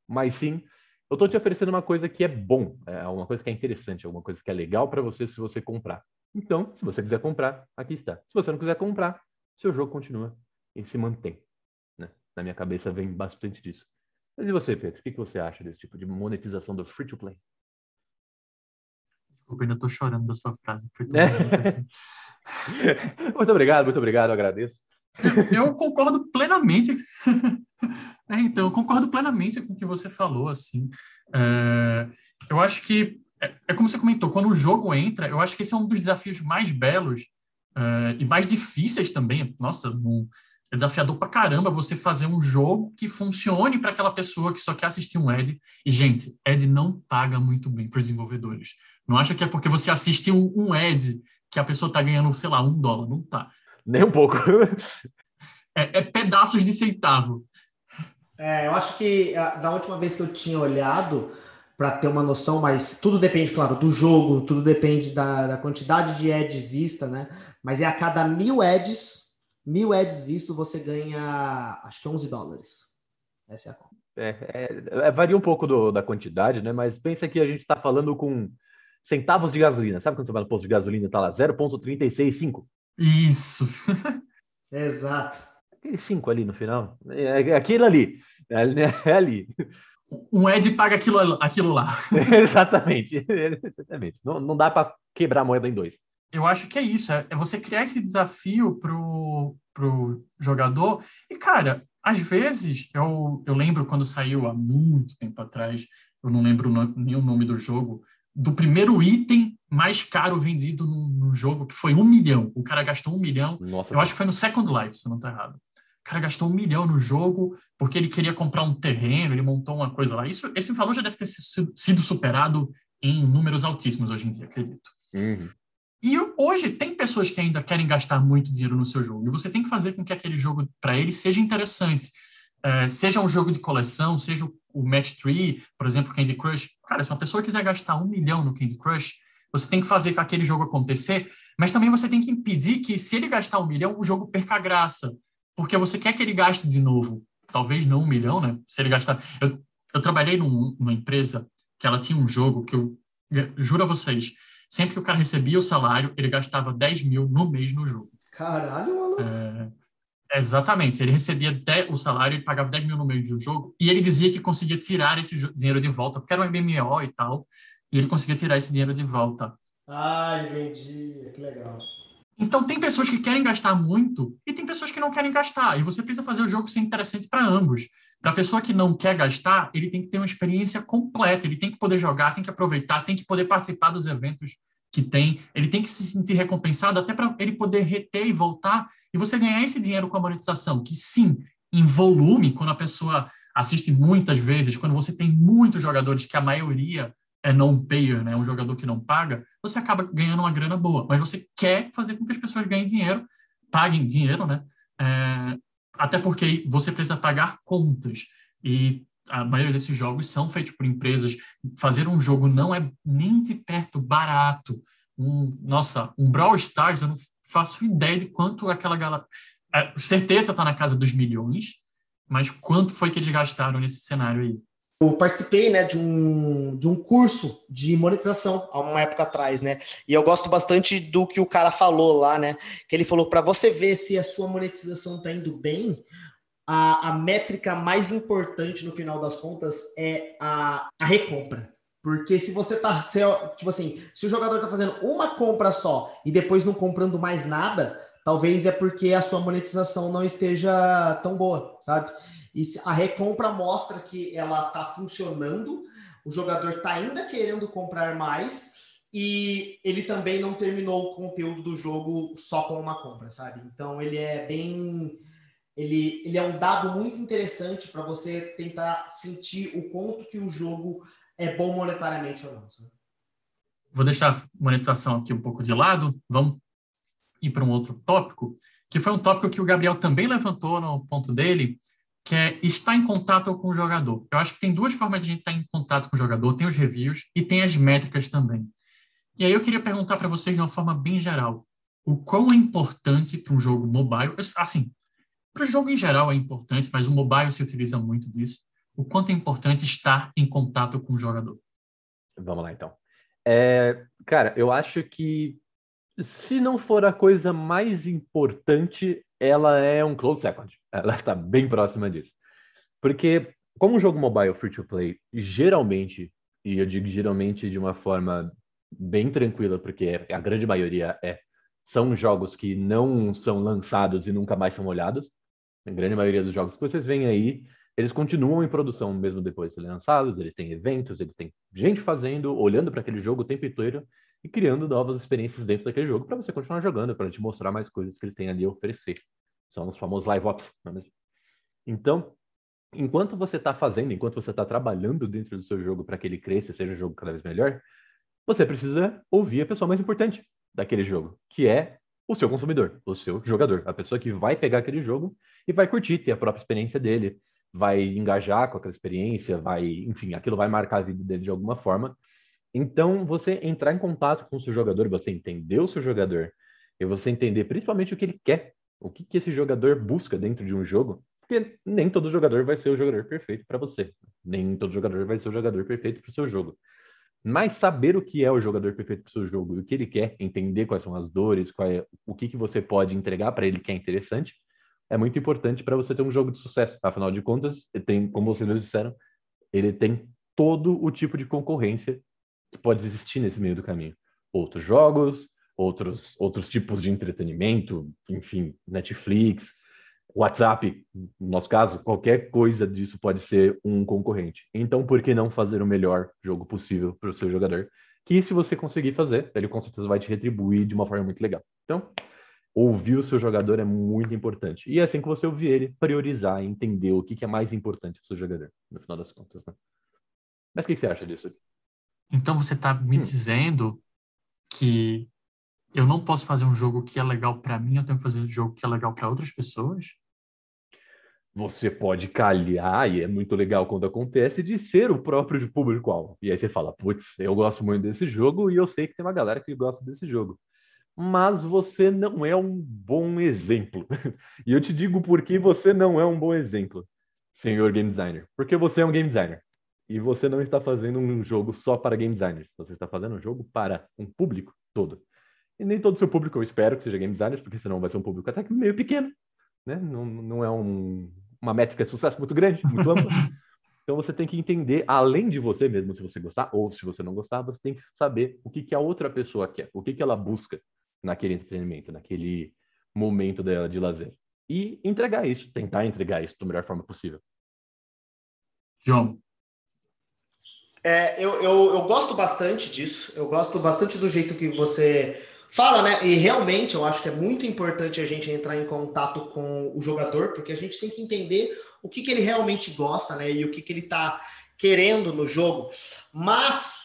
Mas sim, eu estou te oferecendo uma coisa que é bom, uma coisa que é interessante, alguma coisa que é legal para você se você comprar. Então, se você quiser comprar, aqui está. Se você não quiser comprar, seu jogo continua e se mantém. Né? Na minha cabeça vem bastante disso. Mas e você, Pedro? O que você acha desse tipo de monetização do free-to-play? Desculpa, ainda tô chorando da sua frase, foi tão bonita aqui. Muito obrigado, eu agradeço. Eu concordo plenamente. Então, eu concordo plenamente com o que você falou, assim. Eu acho que, como você comentou, quando o jogo entra, eu acho que esse é um dos desafios mais belos e mais difíceis também. Nossa, é desafiador pra caramba você fazer um jogo que funcione para aquela pessoa que só quer assistir um ad. E, gente, ad não paga muito bem para os desenvolvedores. Não acha que é porque você assiste um ad que a pessoa tá ganhando, sei lá, $1. Não tá. Nem um pouco. É pedaços de centavo. Eu acho que da última vez que eu tinha olhado, para ter uma noção, mas tudo depende, claro, do jogo, tudo depende da quantidade de ads vista, né? Mas a cada 1.000 ads vistos, você ganha, acho que $11. Essa é a conta. Varia um pouco da quantidade, né? Mas pensa que a gente está falando com centavos de gasolina. Sabe quando você vai no posto de gasolina e tá lá 0,365? Isso. Exato. Aquele 5 ali no final. É aquilo ali. É ali. Um Ed paga aquilo lá. Exatamente. Exatamente. Não dá para quebrar a moeda em dois. Eu acho que é isso, é você criar esse desafio pro jogador. E, cara, às vezes, eu lembro quando saiu há muito tempo atrás, eu não lembro nem o nome do jogo, do primeiro item mais caro vendido no jogo, que foi 1 milhão. O cara gastou 1 milhão, Nossa, eu acho que foi no Second Life, se eu não estou errado. O cara gastou 1 milhão no jogo porque ele queria comprar um terreno, ele montou uma coisa lá. Esse valor já deve ter sido superado em números altíssimos hoje em dia, acredito. Uhum. E hoje tem pessoas que ainda querem gastar muito dinheiro no seu jogo. E você tem que fazer com que aquele jogo, para eles, seja interessante. Seja um jogo de coleção, seja o Match 3, por exemplo, Candy Crush. Cara, se uma pessoa quiser gastar 1 milhão no Candy Crush, você tem que fazer com aquele jogo acontecer, mas também você tem que impedir que, se ele gastar 1 milhão, o jogo perca a graça. Porque você quer que ele gaste de novo. Talvez não 1 milhão, né? Se ele gastar... Eu trabalhei numa empresa que ela tinha um jogo que eu juro a vocês, sempre que o cara recebia o salário, ele gastava 10 mil no mês no jogo. Caralho, mano. Exatamente. Ele recebia o salário, ele pagava 10 mil no mês do jogo, e ele dizia que conseguia tirar esse dinheiro de volta, porque era um MMO e tal, e ele conseguia tirar esse dinheiro de volta. Ah, entendi. Que legal. Então, tem pessoas que querem gastar muito e tem pessoas que não querem gastar. E você precisa fazer o jogo ser interessante para ambos. Para a pessoa que não quer gastar, ele tem que ter uma experiência completa. Ele tem que poder jogar, tem que aproveitar, tem que poder participar dos eventos que tem. Ele tem que se sentir recompensado até para ele poder reter e voltar. E você ganhar esse dinheiro com a monetização, que sim, em volume, quando a pessoa assiste muitas vezes, quando você tem muitos jogadores, que a maioria é non-payer, né, um jogador que não paga, você acaba ganhando uma grana boa. Mas você quer fazer com que as pessoas ganhem dinheiro, paguem dinheiro, né? Até porque você precisa pagar contas. E a maioria desses jogos são feitos por empresas. Fazer um jogo não é nem de perto barato. Um Brawl Stars, eu não faço ideia de quanto aquela galera... certeza está na casa dos milhões, mas quanto foi que eles gastaram nesse cenário aí? Eu participei, né, de um curso de monetização há uma época atrás, né? E eu gosto bastante do que o cara falou lá, né? Que ele falou, para você ver se a sua monetização está indo bem, a métrica mais importante no final das contas é a recompra. Porque se você tá, tipo assim, se o jogador tá fazendo uma compra só e depois não comprando mais nada, talvez é porque a sua monetização não esteja tão boa, sabe? E a recompra mostra que ela tá funcionando, o jogador tá ainda querendo comprar mais e ele também não terminou o conteúdo do jogo só com uma compra, sabe? Então ele é bem... Ele é um dado muito interessante para você tentar sentir o quanto que o jogo é bom monetariamente ou não. Sabe? Vou deixar a monetização aqui um pouco de lado, vamos ir para um outro tópico, que foi um tópico que o Gabriel também levantou no ponto dele, que é estar em contato com o jogador. Eu acho que tem duas formas de a gente estar em contato com o jogador, tem os reviews e tem as métricas também. E aí eu queria perguntar para vocês de uma forma bem geral, o quão é importante para um jogo mobile, assim, para o jogo em geral é importante, mas o mobile se utiliza muito disso, o quanto é importante estar em contato com o jogador. Vamos lá, então. Cara, eu acho que se não for a coisa mais importante, ela é um close second. Ela está bem próxima disso. Porque, como um jogo mobile free-to-play, geralmente, e eu digo geralmente de uma forma bem tranquila, porque a grande maioria são jogos que não são lançados e nunca mais são olhados. A grande maioria dos jogos que vocês veem aí, eles continuam em produção mesmo depois de serem lançados, eles têm eventos, eles têm gente fazendo, olhando para aquele jogo o tempo inteiro e criando novas experiências dentro daquele jogo para você continuar jogando, para te mostrar mais coisas que ele tem ali a oferecer. São os famosos live ops, não é mesmo? Então, enquanto você está fazendo, enquanto você está trabalhando dentro do seu jogo para que ele cresça e seja um jogo cada vez melhor, você precisa ouvir a pessoa mais importante daquele jogo, que é o seu consumidor, o seu jogador, a pessoa que vai pegar aquele jogo e vai curtir, ter a própria experiência dele, vai engajar com aquela experiência, enfim, aquilo vai marcar a vida dele de alguma forma. Então, você entrar em contato com o seu jogador, você entender o seu jogador, e você entender principalmente o que ele quer, o que esse jogador busca dentro de um jogo, porque nem todo jogador vai ser o jogador perfeito para você, nem todo jogador vai ser o jogador perfeito para o seu jogo. Mas saber o que é o jogador perfeito para o seu jogo e o que ele quer, entender quais são as dores, o que você pode entregar para ele que é interessante, é muito importante para você ter um jogo de sucesso. Afinal de contas, tem, como vocês mesmos disseram, ele tem todo o tipo de concorrência que pode existir nesse meio do caminho. Outros jogos, outros tipos de entretenimento, enfim, Netflix, WhatsApp, no nosso caso, qualquer coisa disso pode ser um concorrente. Então, por que não fazer o melhor jogo possível para o seu jogador? Que se você conseguir fazer, ele com certeza vai te retribuir de uma forma muito legal. Então, ouvir o seu jogador é muito importante. E assim que você ouvir ele, priorizar, entender o que é mais importante para o seu jogador, no final das contas, né? Mas o que você acha disso? Então você está me dizendo que eu não posso fazer um jogo que é legal para mim, eu tenho que fazer um jogo que é legal para outras pessoas? Você pode calhar, e é muito legal quando acontece, de ser o próprio público-alvo. E aí você fala, putz, eu gosto muito desse jogo e eu sei que tem uma galera que gosta desse jogo. Mas você não é um bom exemplo. E eu te digo por que você não é um bom exemplo, senhor game designer. Porque você é um game designer. E você não está fazendo um jogo só para game designers. Você está fazendo um jogo para um público todo. E nem todo o seu público eu espero que seja game designers, porque senão vai ser um público até que meio pequeno, né? Não é uma métrica de sucesso muito grande, muito ampla. Então você tem que entender, além de você mesmo, se você gostar ou se você não gostar, você tem que saber o que a outra pessoa quer, o que ela busca naquele entretenimento, naquele momento dela de lazer. E entregar isso, tentar entregar isso da melhor forma possível. João. Eu gosto bastante disso, eu gosto bastante do jeito que você fala, né? E realmente eu acho que é muito importante a gente entrar em contato com o jogador, porque a gente tem que entender o que ele realmente gosta, né? E o que ele tá querendo no jogo. Mas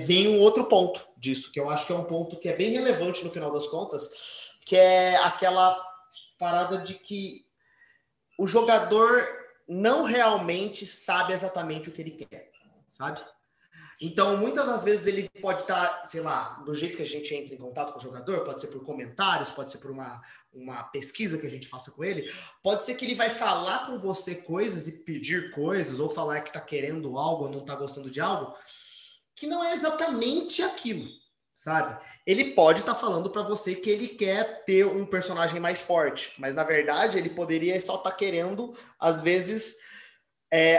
vem um outro ponto disso, que eu acho que é um ponto que é bem relevante no final das contas, que é aquela parada de que o jogador não realmente sabe exatamente o que ele quer, sabe? Então, muitas das vezes ele pode estar, sei lá, do jeito que a gente entra em contato com o jogador, pode ser por comentários, pode ser por uma pesquisa que a gente faça com ele, pode ser que ele vai falar com você coisas e pedir coisas, ou falar que está querendo algo ou não está gostando de algo, que não é exatamente aquilo, sabe? Ele pode estar falando para você que ele quer ter um personagem mais forte, mas na verdade ele poderia só estar querendo, às vezes,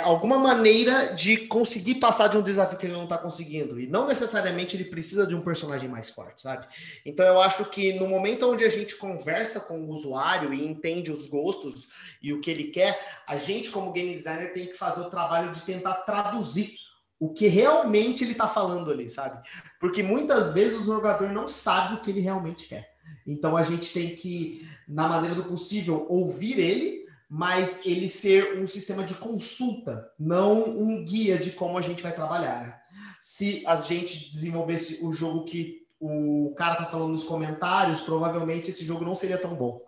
alguma maneira de conseguir passar de um desafio que ele não está conseguindo. E não necessariamente ele precisa de um personagem mais forte, sabe? Então eu acho que no momento onde a gente conversa com o usuário e entende os gostos e o que ele quer, a gente, como game designer, tem que fazer o trabalho de tentar traduzir o que realmente ele está falando ali, sabe? Porque muitas vezes o jogador não sabe o que ele realmente quer. Então a gente tem que, na maneira do possível, ouvir ele, mas ele ser um sistema de consulta, não um guia de como a gente vai trabalhar, né? Se a gente desenvolvesse o jogo que o cara tá falando nos comentários, provavelmente esse jogo não seria tão bom.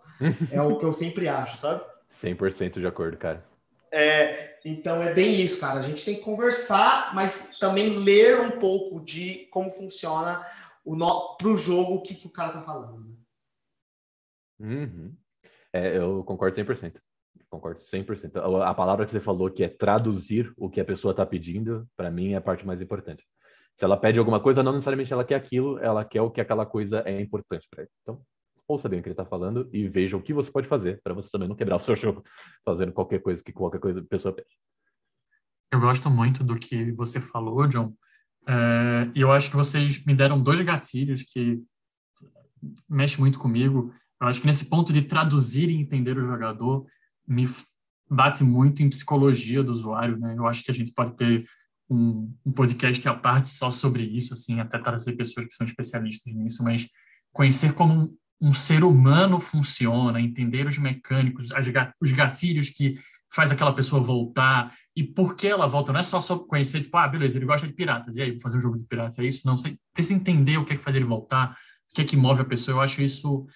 É o que eu sempre acho, sabe? 100% de acordo, cara. Então é bem isso, cara. A gente tem que conversar, mas também ler um pouco de como funciona pro jogo, o que o cara tá falando. Uhum. Eu concordo 100%. Concordo 100%. A palavra que você falou, que é traduzir o que a pessoa está pedindo, para mim é a parte mais importante. Se ela pede alguma coisa, não necessariamente ela quer aquilo, ela quer o que aquela coisa é importante para ela. Então, ouça bem o que ele está falando e veja o que você pode fazer para você também não quebrar o seu jogo fazendo qualquer coisa a pessoa pede. Eu gosto muito do que você falou, John. E eu acho que vocês me deram 2 gatilhos que mexem muito comigo. Eu acho que nesse ponto de traduzir e entender o jogador me bate muito em psicologia do usuário, né? Eu acho que a gente pode ter um podcast à parte só sobre isso, assim, até trazer pessoas que são especialistas nisso, mas conhecer como um ser humano funciona, entender os mecânicos, os gatilhos que faz aquela pessoa voltar e por que ela volta. Não é só conhecer, tipo, beleza, ele gosta de piratas, e aí, vou fazer um jogo de piratas, é isso? Não, você precisa entender o que é que faz ele voltar, o que é que move a pessoa. Eu acho isso,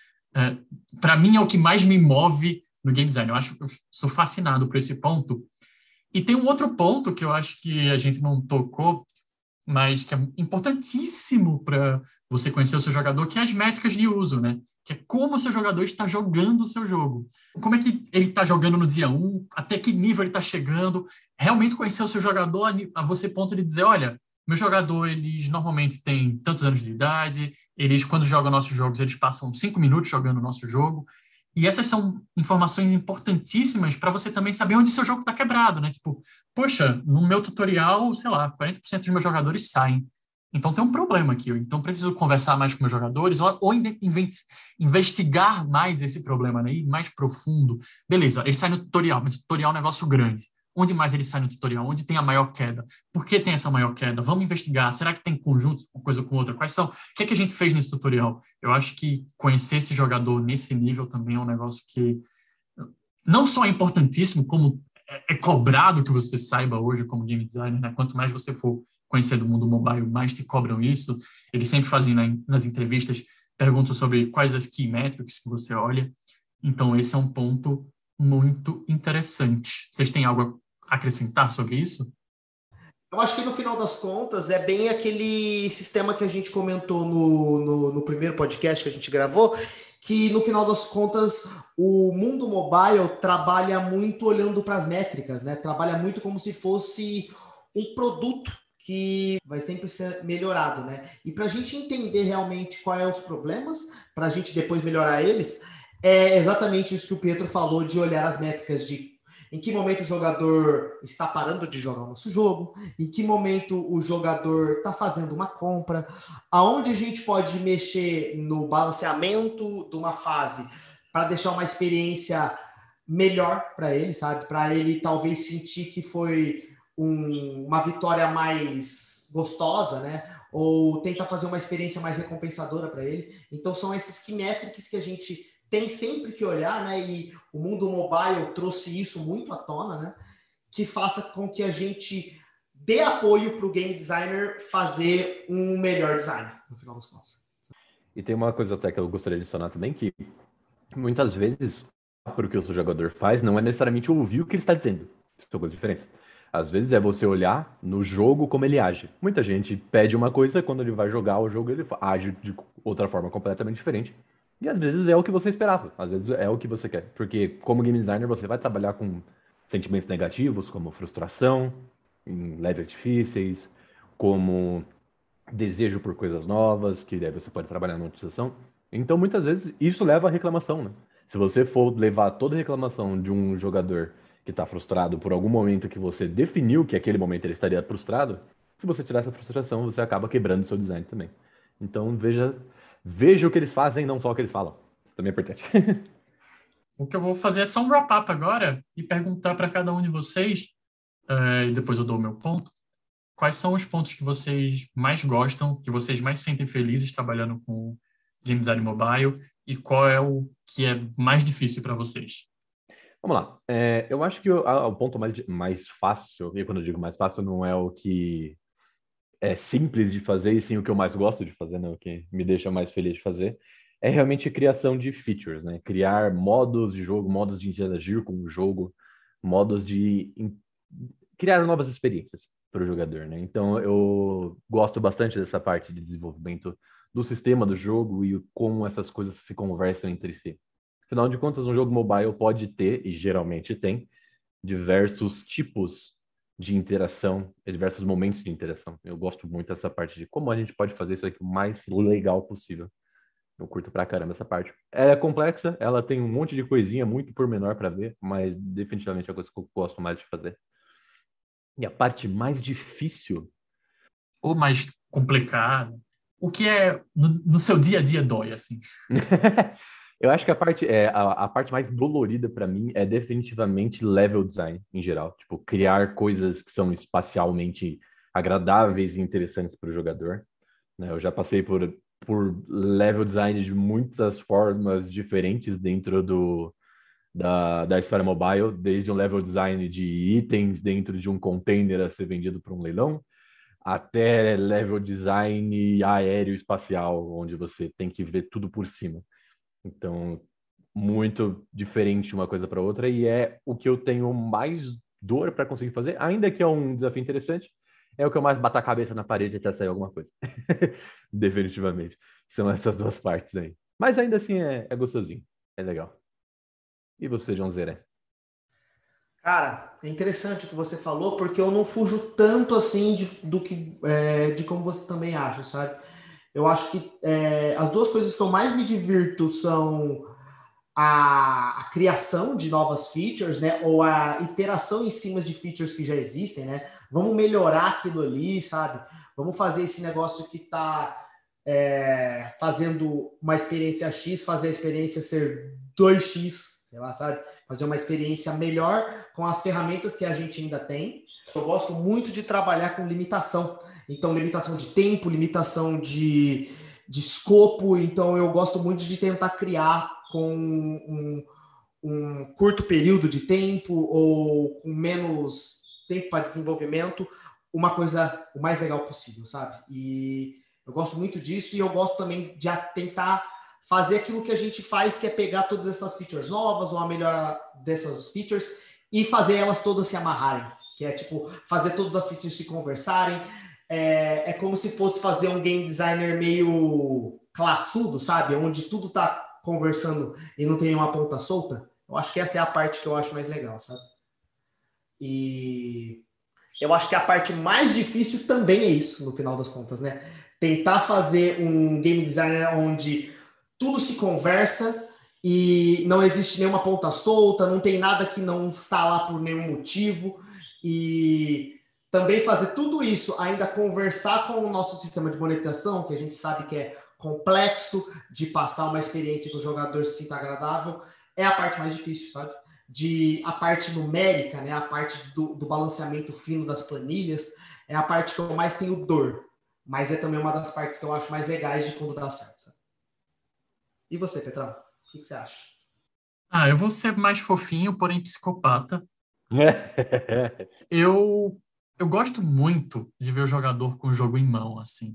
para mim, é o que mais me move no game design. Eu sou fascinado por esse ponto. E tem um outro ponto que eu acho que a gente não tocou, mas que é importantíssimo para você conhecer o seu jogador, que é as métricas de uso, né? Que é como o seu jogador está jogando o seu jogo. Como é que ele está jogando no dia 1, até que nível ele está chegando. Realmente conhecer o seu jogador a você ponto de dizer, olha, meu jogador, eles normalmente têm tantos anos de idade, eles, quando jogam nossos jogos, eles passam 5 minutos jogando o nosso jogo. E essas são informações importantíssimas para você também saber onde seu jogo está quebrado, né? Tipo, poxa, no meu tutorial, sei lá, 40% dos meus jogadores saem. Então tem um problema aqui. Então preciso conversar mais com meus jogadores ou investigar mais esse problema, né? Ir mais profundo. Beleza, ele sai no tutorial, mas o tutorial é um negócio grande. Onde mais ele sai no tutorial? Onde tem a maior queda? Por que tem essa maior queda? Vamos investigar. Será que tem conjunto, uma coisa com outra? Quais são? O que é que a gente fez nesse tutorial? Eu acho que conhecer esse jogador nesse nível também é um negócio que não só é importantíssimo, como é cobrado que você saiba hoje como game designer, né? Quanto mais você for conhecer do mundo mobile, mais te cobram isso. Eles sempre fazem, né, nas entrevistas, perguntam sobre quais as key metrics que você olha. Então, esse é um ponto muito interessante. Vocês têm algo a acrescentar sobre isso? Eu acho que no final das contas é bem aquele sistema que a gente comentou no primeiro podcast que a gente gravou, que no final das contas o mundo mobile trabalha muito olhando para as métricas, né? Trabalha muito como se fosse um produto que vai sempre ser melhorado, né? E para a gente entender realmente quais são os problemas, para a gente depois melhorar eles, é exatamente isso que o Pietro falou de olhar as métricas de em que momento o jogador está parando de jogar o nosso jogo, em que momento o jogador está fazendo uma compra, aonde a gente pode mexer no balanceamento de uma fase para deixar uma experiência melhor para ele, sabe? Para ele talvez sentir que foi uma vitória mais gostosa, né? Ou tenta fazer uma experiência mais recompensadora para ele. Então são esses key metrics que a gente tem sempre que olhar, né? E o mundo mobile trouxe isso muito à tona, né? Que faça com que a gente dê apoio para o game designer fazer um melhor design, no final das contas. E tem uma coisa até que eu gostaria de adicionar também, que muitas vezes, para o que o seu jogador faz, não é necessariamente ouvir o que ele está dizendo. São coisas diferentes. Às vezes é você olhar no jogo como ele age. Muita gente pede uma coisa, quando ele vai jogar o jogo, ele age de outra forma completamente diferente. E às vezes é o que você esperava, às vezes é o que você quer. Porque como game designer você vai trabalhar com sentimentos negativos, como frustração, em levels difíceis, como desejo por coisas novas, que daí você pode trabalhar na monetização. Então muitas vezes isso leva à reclamação, né? Se você for levar toda a reclamação de um jogador que está frustrado por algum momento que você definiu que aquele momento ele estaria frustrado, se você tirar essa frustração, você acaba quebrando o seu design também. Então veja o que eles fazem, não só o que eles falam. Também é importante. O que eu vou fazer é só um wrap-up agora e perguntar para cada um de vocês, e depois eu dou o meu ponto, quais são os pontos que vocês mais gostam, que vocês mais se sentem felizes trabalhando com game design mobile e qual é o que é mais difícil para vocês? Vamos lá. Eu acho que o ponto mais fácil, e quando eu digo mais fácil, não é o que é simples de fazer, e sim o que eu mais gosto de fazer, né? O que me deixa mais feliz de fazer, é realmente a criação de features, né? Criar modos de jogo, modos de interagir com o jogo, modos de criar novas experiências para o jogador, né? Então eu gosto bastante dessa parte de desenvolvimento do sistema do jogo e como essas coisas se conversam entre si. Afinal de contas, um jogo mobile pode ter, e geralmente tem, diversos tipos de interação, diversos momentos de interação. Eu gosto muito dessa parte de como a gente pode fazer isso aqui o mais legal possível. Eu curto pra caramba essa parte. Ela é complexa, ela tem um monte de coisinha muito por menor para ver, mas definitivamente é a coisa que eu gosto mais de fazer. E a parte mais difícil. Ou mais complicado? O que é no seu dia a dia dói, assim? Eu acho que a parte mais dolorida para mim é definitivamente level design em geral. Tipo, criar coisas que são espacialmente agradáveis e interessantes para o jogador, né? Eu já passei por level design de muitas formas diferentes dentro da história mobile, desde um level design de itens dentro de um container a ser vendido para um leilão, até level design aéreo espacial, onde você tem que ver tudo por cima. Então, muito diferente uma coisa para outra, e é o que eu tenho mais dor para conseguir fazer, ainda que é um desafio interessante, é o que eu mais bato a cabeça na parede até sair alguma coisa. Definitivamente. São essas duas partes aí. Mas ainda assim é gostosinho, é legal. E você, João Zera? Cara, é interessante o que você falou, porque eu não fujo tanto assim de como você também acha, sabe? Eu acho que as duas coisas que eu mais me divirto são a criação de novas features, né? Ou a iteração em cima de features que já existem, né? Vamos melhorar aquilo ali, sabe? Vamos fazer esse negócio que está fazendo uma experiência X, fazer a experiência ser 2x, sei lá, sabe? Fazer uma experiência melhor com as ferramentas que a gente ainda tem. Eu gosto muito de trabalhar com limitação. Então, limitação de tempo, limitação de escopo. Então, eu gosto muito de tentar criar com um curto período de tempo ou com menos tempo para desenvolvimento, uma coisa o mais legal possível, sabe? E eu gosto muito disso e eu gosto também de tentar fazer aquilo que a gente faz, que é pegar todas essas features novas ou a melhora dessas features e fazer elas todas se amarrarem, que é tipo fazer todas as features se conversarem. É como se fosse fazer um game designer meio classudo, sabe? Onde tudo tá conversando e não tem nenhuma ponta solta. Eu acho que essa é a parte que eu acho mais legal, sabe? E eu acho que a parte mais difícil também é isso, no final das contas, né? Tentar fazer um game designer onde tudo se conversa e não existe nenhuma ponta solta, não tem nada que não está lá por nenhum motivo. E também fazer tudo isso, ainda conversar com o nosso sistema de monetização, que a gente sabe que é complexo, de passar uma experiência que o jogador se sinta agradável, é a parte mais difícil, sabe? A parte numérica, né? A parte do balanceamento fino das planilhas, é a parte que eu mais tenho dor, mas é também uma das partes que eu acho mais legais de quando dá certo, sabe? E você, Petrão? O que você acha? Eu vou ser mais fofinho, porém psicopata. Eu gosto muito de ver o jogador com o jogo em mão, assim.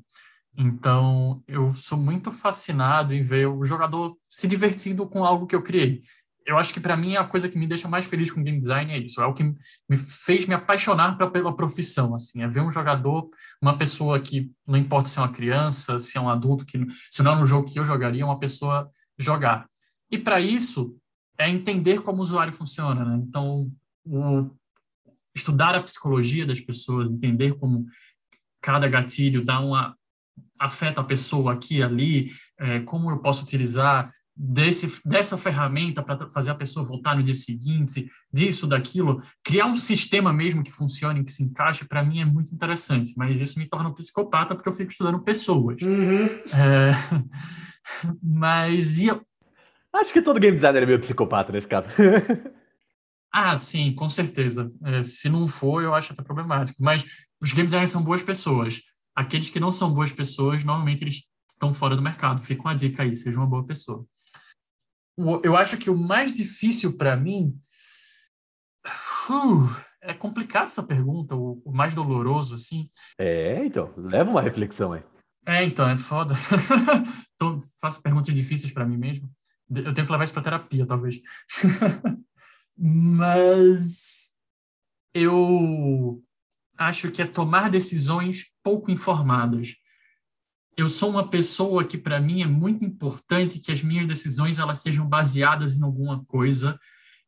Então, eu sou muito fascinado em ver o jogador se divertindo com algo que eu criei. Eu acho que, para mim, a coisa que me deixa mais feliz com game design é isso. É o que me fez me apaixonar pela profissão, assim. É ver um jogador, uma pessoa que, não importa se é uma criança, se é um adulto, se não é no jogo que eu jogaria, uma pessoa jogar. E, para isso, é entender como o usuário funciona, né? Então, estudar a psicologia das pessoas, entender como cada gatilho afeta a pessoa aqui e ali, como eu posso utilizar dessa ferramenta para fazer a pessoa voltar no dia seguinte, disso, daquilo, criar um sistema mesmo que funcione, que se encaixe, para mim é muito interessante, mas isso me torna um psicopata porque eu fico estudando pessoas. Mas Acho que todo game designer é meio psicopata nesse caso. sim, com certeza. Se não for, eu acho até problemático. Mas os game designers são boas pessoas. Aqueles que não são boas pessoas, normalmente eles estão fora do mercado. Fica uma dica aí, seja uma boa pessoa. Eu acho que o mais difícil para mim... é complicado essa pergunta, o mais doloroso, assim. Então, leva uma reflexão aí. Então, é foda. Faço perguntas difíceis para mim mesmo. Eu tenho que levar isso para terapia, talvez. Mas eu acho que é tomar decisões pouco informadas. Eu sou uma pessoa que, para mim, é muito importante que as minhas decisões elas sejam baseadas em alguma coisa,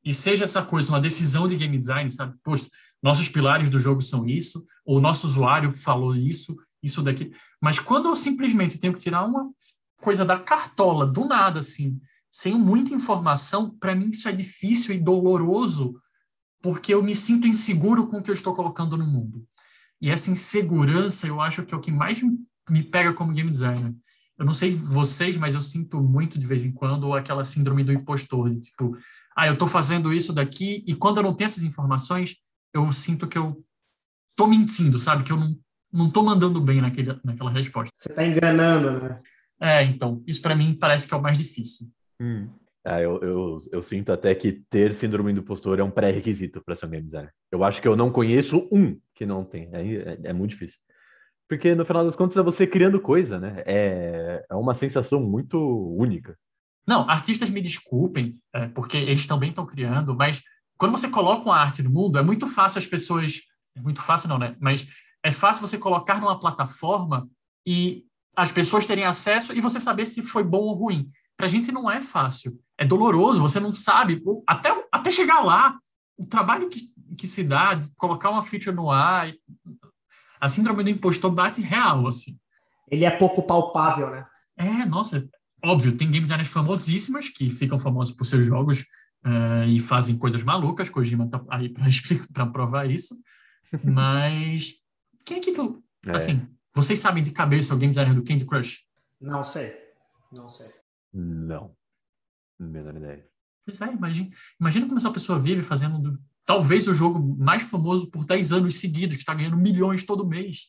e seja essa coisa uma decisão de game design, sabe? Poxa, nossos pilares do jogo são isso, ou nosso usuário falou isso daqui. Mas quando eu simplesmente tenho que tirar uma coisa da cartola, do nada, assim, sem muita informação, para mim isso é difícil e doloroso, porque eu me sinto inseguro com o que eu estou colocando no mundo. E essa insegurança, eu acho que é o que mais me pega como game designer. Eu não sei vocês, mas eu sinto muito de vez em quando aquela síndrome do impostor, de tipo, eu estou fazendo isso daqui, e quando eu não tenho essas informações, eu sinto que eu estou mentindo, sabe? Que eu não estou mandando bem naquela resposta. Você está enganando, né? Então, isso para mim parece que é o mais difícil. Eu sinto até que ter síndrome do impostor é um pré-requisito para ser um game designer. Eu acho que eu não conheço um que não tem. É muito difícil. Porque, no final das contas, é você criando coisa, né? É uma sensação muito única. Não, artistas me desculpem, porque eles também estão criando, mas quando você coloca uma arte no mundo, é muito fácil as pessoas... É muito fácil não, né? Mas é fácil você colocar numa plataforma e as pessoas terem acesso e você saber se foi bom ou ruim. Pra gente não é fácil. É doloroso, você não sabe. Até chegar lá, o trabalho que se dá de colocar uma feature no ar. A síndrome do impostor bate real, assim. Ele é pouco palpável, né? Nossa, óbvio, tem game designers famosíssimas que ficam famosos por seus jogos e fazem coisas malucas. Kojima tá aí para provar isso. Mas quem é que... Assim, vocês sabem de cabeça o game designer do Candy Crush? Não sei. Não sei. Não. Menor ideia. Pois é, imagina como essa pessoa vive fazendo talvez o jogo mais famoso por 10 anos seguidos, que está ganhando milhões todo mês.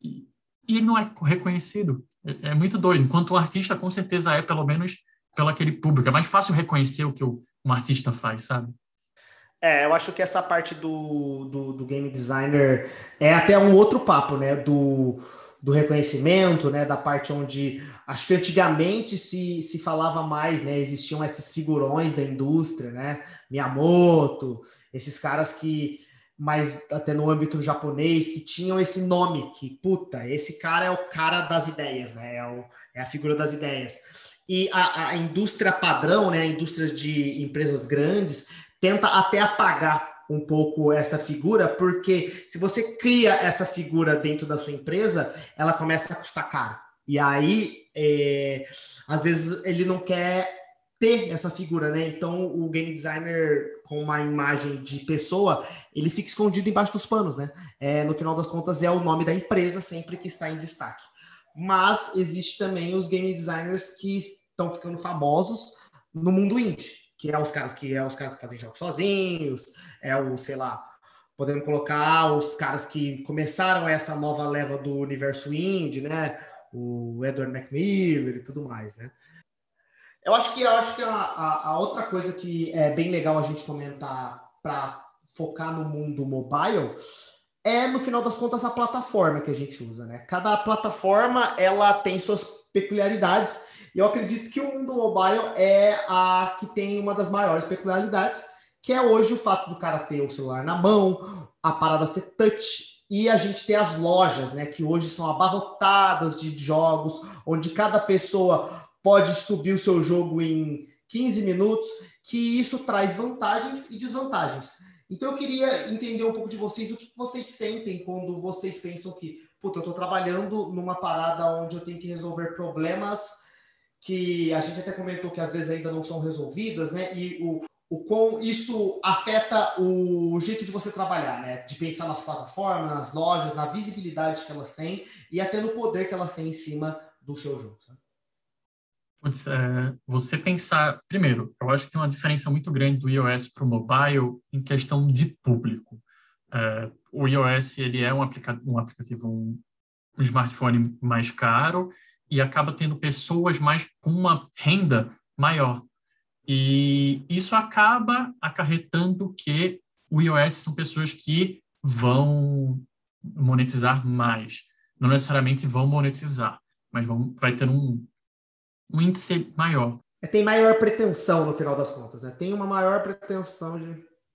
E ele não é reconhecido. É muito doido. Enquanto o artista, com certeza, é, pelo menos, pelo aquele público. É mais fácil reconhecer o que um artista faz, sabe? Eu acho que essa parte do game designer é até um outro papo, né? Do reconhecimento, né? Da parte onde acho que antigamente se falava mais, né? Existiam esses figurões da indústria, né? Miyamoto, esses caras que, mais até no âmbito japonês, que tinham esse nome, que, puta, esse cara é o cara das ideias, né? É a figura das ideias. E a indústria padrão, né? A indústria de empresas grandes tenta até apagar um pouco essa figura, porque se você cria essa figura dentro da sua empresa, ela começa a custar caro. E aí, às vezes, ele não quer ter essa figura, né? Então, o game designer com uma imagem de pessoa, ele fica escondido embaixo dos panos, né? No final das contas, é o nome da empresa sempre que está em destaque. Mas existe também os game designers que estão ficando famosos no mundo indie, que é os caras que fazem jogos sozinhos, sei lá, podemos colocar os caras que começaram essa nova leva do universo indie, né? O Edward McMillan e tudo mais, né? Eu acho que a outra coisa que é bem legal a gente comentar para focar no mundo mobile é, no final das contas, a plataforma que a gente usa, né? Cada plataforma, ela tem suas peculiaridades, e eu acredito que o mundo mobile é a que tem uma das maiores peculiaridades, que é hoje o fato do cara ter o celular na mão, a parada ser touch, e a gente ter as lojas, né? Que hoje são abarrotadas de jogos, onde cada pessoa pode subir o seu jogo em 15 minutos, que isso traz vantagens e desvantagens. Então eu queria entender um pouco de vocês, o que vocês sentem quando vocês pensam que, puta, eu estou trabalhando numa parada onde eu tenho que resolver problemas que a gente até comentou que às vezes ainda não são resolvidas, né? E o quão isso afeta o jeito de você trabalhar, né? De pensar nas plataformas, nas lojas, na visibilidade que elas têm e até no poder que elas têm em cima do seu jogo, sabe? Você pensar... Primeiro, eu acho que tem uma diferença muito grande do iOS para o mobile em questão de público. O iOS ele é um aplicativo, um smartphone mais caro e acaba tendo pessoas mais com uma renda maior. E isso acaba acarretando que o iOS são pessoas que vão monetizar mais. Não necessariamente vão monetizar, mas vai ter um índice maior. Tem maior pretensão, no final das contas, né? Tem uma maior pretensão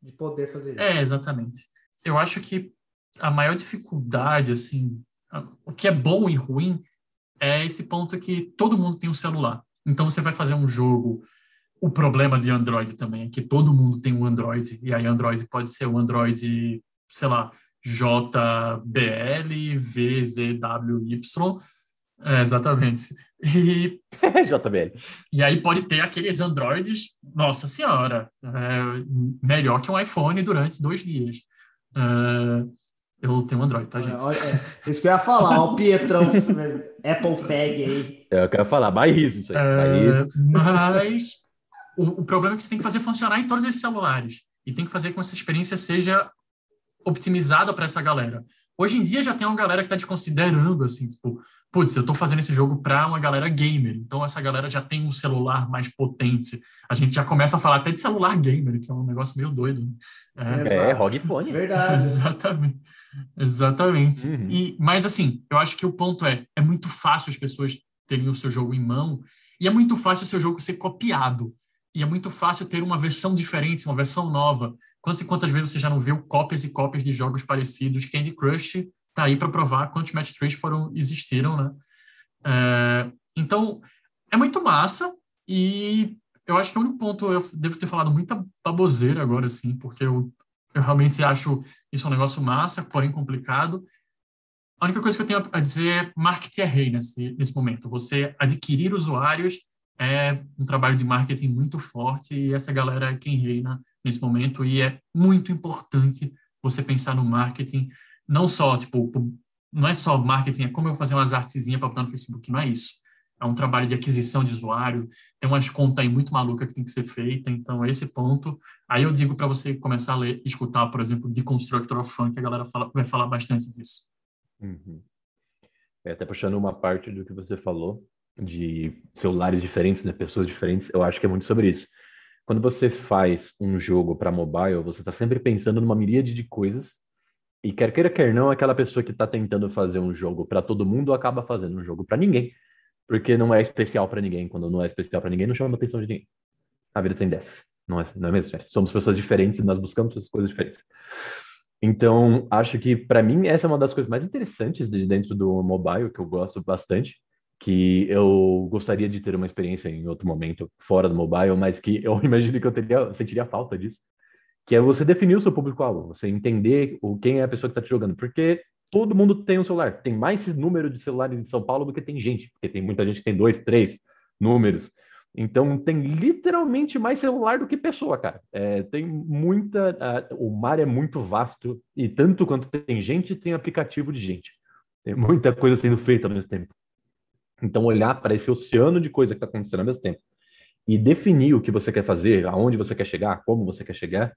de poder fazer isso. Exatamente. Eu acho que a maior dificuldade, assim, o que é bom e ruim, é esse ponto que todo mundo tem um celular. Então, você vai fazer um jogo... O problema de Android também é que todo mundo tem um Android, e aí Android pode ser um Android, sei lá, JBL, VZWY, exatamente. JBL. E aí pode ter aqueles Androids, nossa senhora, melhor que um iPhone durante 2 dias. Eu tenho um Android, tá, gente? Isso que eu ia falar, ó, o Pietrão, Apple Fag aí. Eu quero falar, bairrismo isso aí. Mas o problema é que você tem que fazer funcionar em todos esses celulares. E tem que fazer com que essa experiência seja optimizada para essa galera. Hoje em dia já tem uma galera que está desconsiderando, assim, tipo, putz, eu estou fazendo esse jogo para uma galera gamer, então essa galera já tem um celular mais potente. A gente já começa a falar até de celular gamer, que é um negócio meio doido. Né? ROG Phone. Verdade. Exatamente. Mas, assim, eu acho que o ponto é muito fácil as pessoas terem o seu jogo em mão e é muito fácil o seu jogo ser copiado. E é muito fácil ter uma versão diferente, uma versão nova. Quantas e quantas vezes você já não viu cópias e cópias de jogos parecidos? Candy Crush tá aí para provar quantos match 3 existiram, né? Então, é muito massa e eu acho que o único ponto, eu devo ter falado muita baboseira agora, assim, porque eu Eu realmente acho isso um negócio massa, porém complicado. A única coisa que eu tenho a dizer é marketing é rei nesse momento. Você adquirir usuários é um trabalho de marketing muito forte e essa galera é quem reina nesse momento e é muito importante você pensar no marketing, não só, tipo, não é só marketing, é como eu vou fazer umas artezinhas para botar no Facebook, não é isso. É um trabalho de aquisição de usuário, tem umas contas aí muito malucas que tem que ser feita, então esse ponto, aí eu digo para você começar a ler, escutar, por exemplo, The Constructor of Fun, que a galera vai falar bastante disso. Uhum. Até puxando uma parte do que você falou, de celulares diferentes, né, pessoas diferentes, eu acho que é muito sobre isso. Quando você faz um jogo para mobile, você está sempre pensando numa miríade de coisas, e quer queira, quer não, aquela pessoa que está tentando fazer um jogo para todo mundo acaba fazendo um jogo para ninguém, porque não é especial para ninguém. Quando não é especial para ninguém, não chama a atenção de ninguém. A vida tem dessas, não é mesmo, sério? Somos pessoas diferentes e nós buscamos essas coisas diferentes. Então, acho que, para mim, essa é uma das coisas mais interessantes de dentro do mobile, que eu gosto bastante, que eu gostaria de ter uma experiência em outro momento fora do mobile, mas que eu imagino que sentiria falta disso, que é você definir o seu público-alvo, você entender quem é a pessoa que está te jogando, porque todo mundo tem um celular, tem mais esse número de celulares em São Paulo do que tem gente, porque tem muita gente que tem 2, 3 números. Então, tem literalmente mais celular do que pessoa, cara. Tem muita. O mar é muito vasto, e tanto quanto tem gente, tem aplicativo de gente. Tem muita coisa sendo feita ao mesmo tempo. Então, olhar para esse oceano de coisa que está acontecendo ao mesmo tempo e definir o que você quer fazer, aonde você quer chegar, como você quer chegar,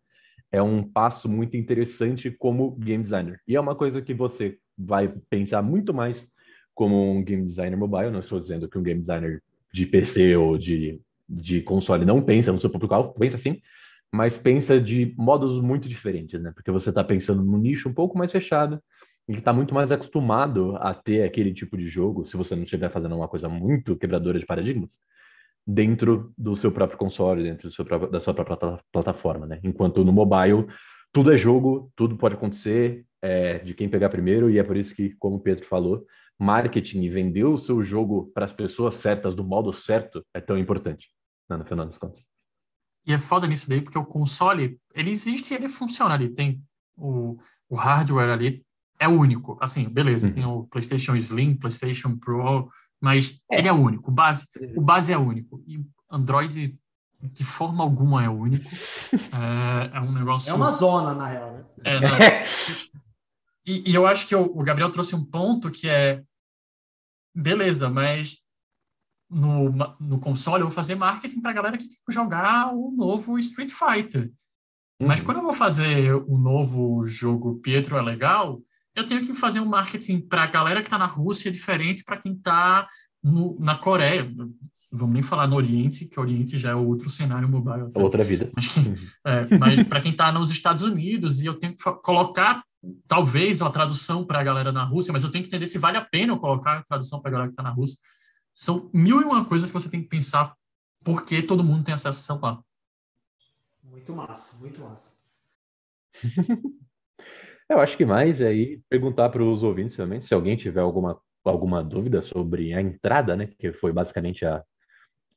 é um passo muito interessante como game designer. E é uma coisa que você vai pensar muito mais como um game designer mobile. Não estou dizendo que um game designer de PC ou de console não pensa no seu público-alvo, pensa sim, mas pensa de modos muito diferentes, né? Porque você está pensando num nicho um pouco mais fechado e está muito mais acostumado a ter aquele tipo de jogo, se você não estiver fazendo uma coisa muito quebradora de paradigmas, dentro do seu próprio console, dentro da sua própria plataforma, né? Enquanto no mobile, tudo é jogo, tudo pode acontecer, de quem pegar primeiro, e é por isso que, como o Pedro falou, marketing e vender o seu jogo para as pessoas certas, do modo certo, é tão importante, né, no final das contas. E é foda nisso daí, porque o console, ele existe e ele funciona ali. Tem o hardware ali, é único. Assim, beleza, tem o PlayStation Slim, PlayStation Pro, mas ele é único. O base é único. E Android, de forma alguma, é único. É um negócio... É uma zona, na real, né? Não. E eu acho que o Gabriel trouxe um ponto que é... Beleza, mas... No console, eu vou fazer marketing para a galera que quer jogar o novo Street Fighter. Mas quando eu vou fazer o novo jogo Pietro é Legal, eu tenho que fazer um marketing para a galera que está na Rússia diferente para quem está na Coreia. Não vamos nem falar no Oriente, que o Oriente já é outro cenário mobile. Até. Outra vida. Mas para quem está nos Estados Unidos, e eu tenho que colocar, talvez, uma tradução para a galera na Rússia, mas eu tenho que entender se vale a pena eu colocar a tradução para a galera que está na Rússia. São 1001 coisas que você tem que pensar porque todo mundo tem acesso ao celular. Muito massa, muito massa. Eu acho que mais é aí perguntar para os ouvintes também, se alguém tiver alguma dúvida sobre a entrada, né, que foi basicamente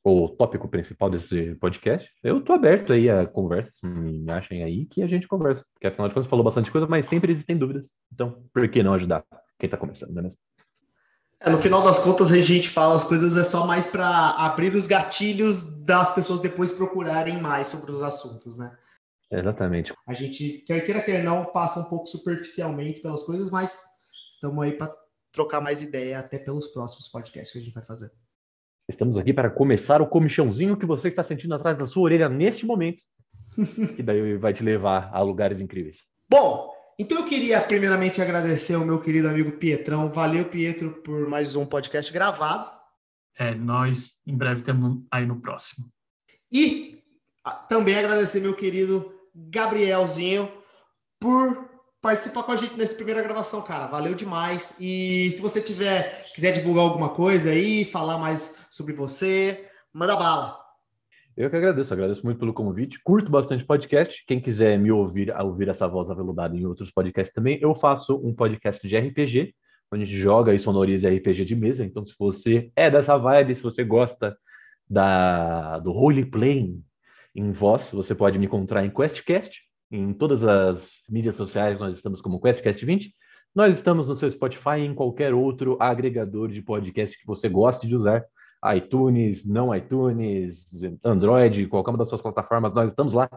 o tópico principal desse podcast. Eu tô aberto aí a conversas, me achem aí que a gente conversa. Porque afinal de contas falou bastante coisa, mas sempre existem dúvidas. Então, por que não ajudar quem tá começando, não é mesmo? No final das contas, a gente fala as coisas só mais para abrir os gatilhos das pessoas depois procurarem mais sobre os assuntos, né? Exatamente. A gente, quer queira, quer não, passa um pouco superficialmente pelas coisas, mas estamos aí para trocar mais ideia até pelos próximos podcasts que a gente vai fazer. Estamos aqui para começar o comichãozinho que você está sentindo atrás da sua orelha neste momento, que daí vai te levar a lugares incríveis. Bom, então eu queria primeiramente agradecer ao meu querido amigo Pietrão. Valeu, Pietro, por mais um podcast gravado. Nós em breve temos aí no próximo. E também agradecer meu querido Gabrielzinho por participar com a gente nessa primeira gravação, cara. Valeu demais. E se você quiser divulgar alguma coisa aí, falar mais sobre você, manda bala. Eu que agradeço muito pelo convite. Curto bastante podcast. Quem quiser me ouvir essa voz aveludada em outros podcasts também, eu faço um podcast de RPG, onde a gente joga e sonoriza RPG de mesa. Então, se você é dessa vibe, se você gosta do roleplaying em voz, você pode me encontrar em QuestCast, Em todas as mídias sociais nós estamos como QuestCast20. Nós estamos no seu Spotify e em qualquer outro agregador de podcast que você goste de usar. iTunes, não iTunes, Android, qualquer uma das suas plataformas, nós estamos lá.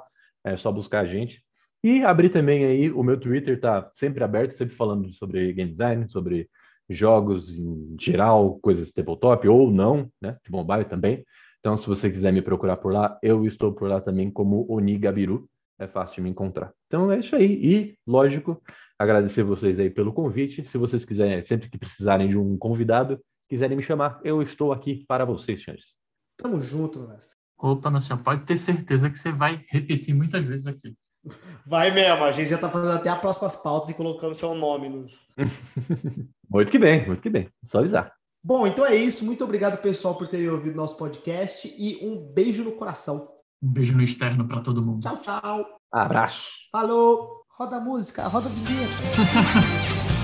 É só buscar a gente. E abrir também aí, o meu Twitter está sempre aberto, sempre falando sobre game design, sobre jogos em geral, coisas de tabletop ou não, né? De mobile também. Então, se você quiser me procurar por lá, eu estou por lá também como Oni Gabiru. É fácil de me encontrar. Então é isso aí. E, lógico, agradecer vocês aí pelo convite. Se vocês quiserem, sempre que precisarem de um convidado, quiserem me chamar, eu estou aqui para vocês, senhores. Tamo junto, meu mestre. Opa, não, senhor, pode ter certeza que você vai repetir muitas vezes aqui. Vai mesmo, a gente já tá fazendo até as próximas pautas e colocando seu nome nos... Muito que bem, muito que bem. Só avisar. Bom, então é isso. Muito obrigado, pessoal, por terem ouvido nosso podcast e um beijo no coração. Um beijo no externo para todo mundo. Tchau, tchau. Abraço. Falou. Roda a música, roda a vinheta.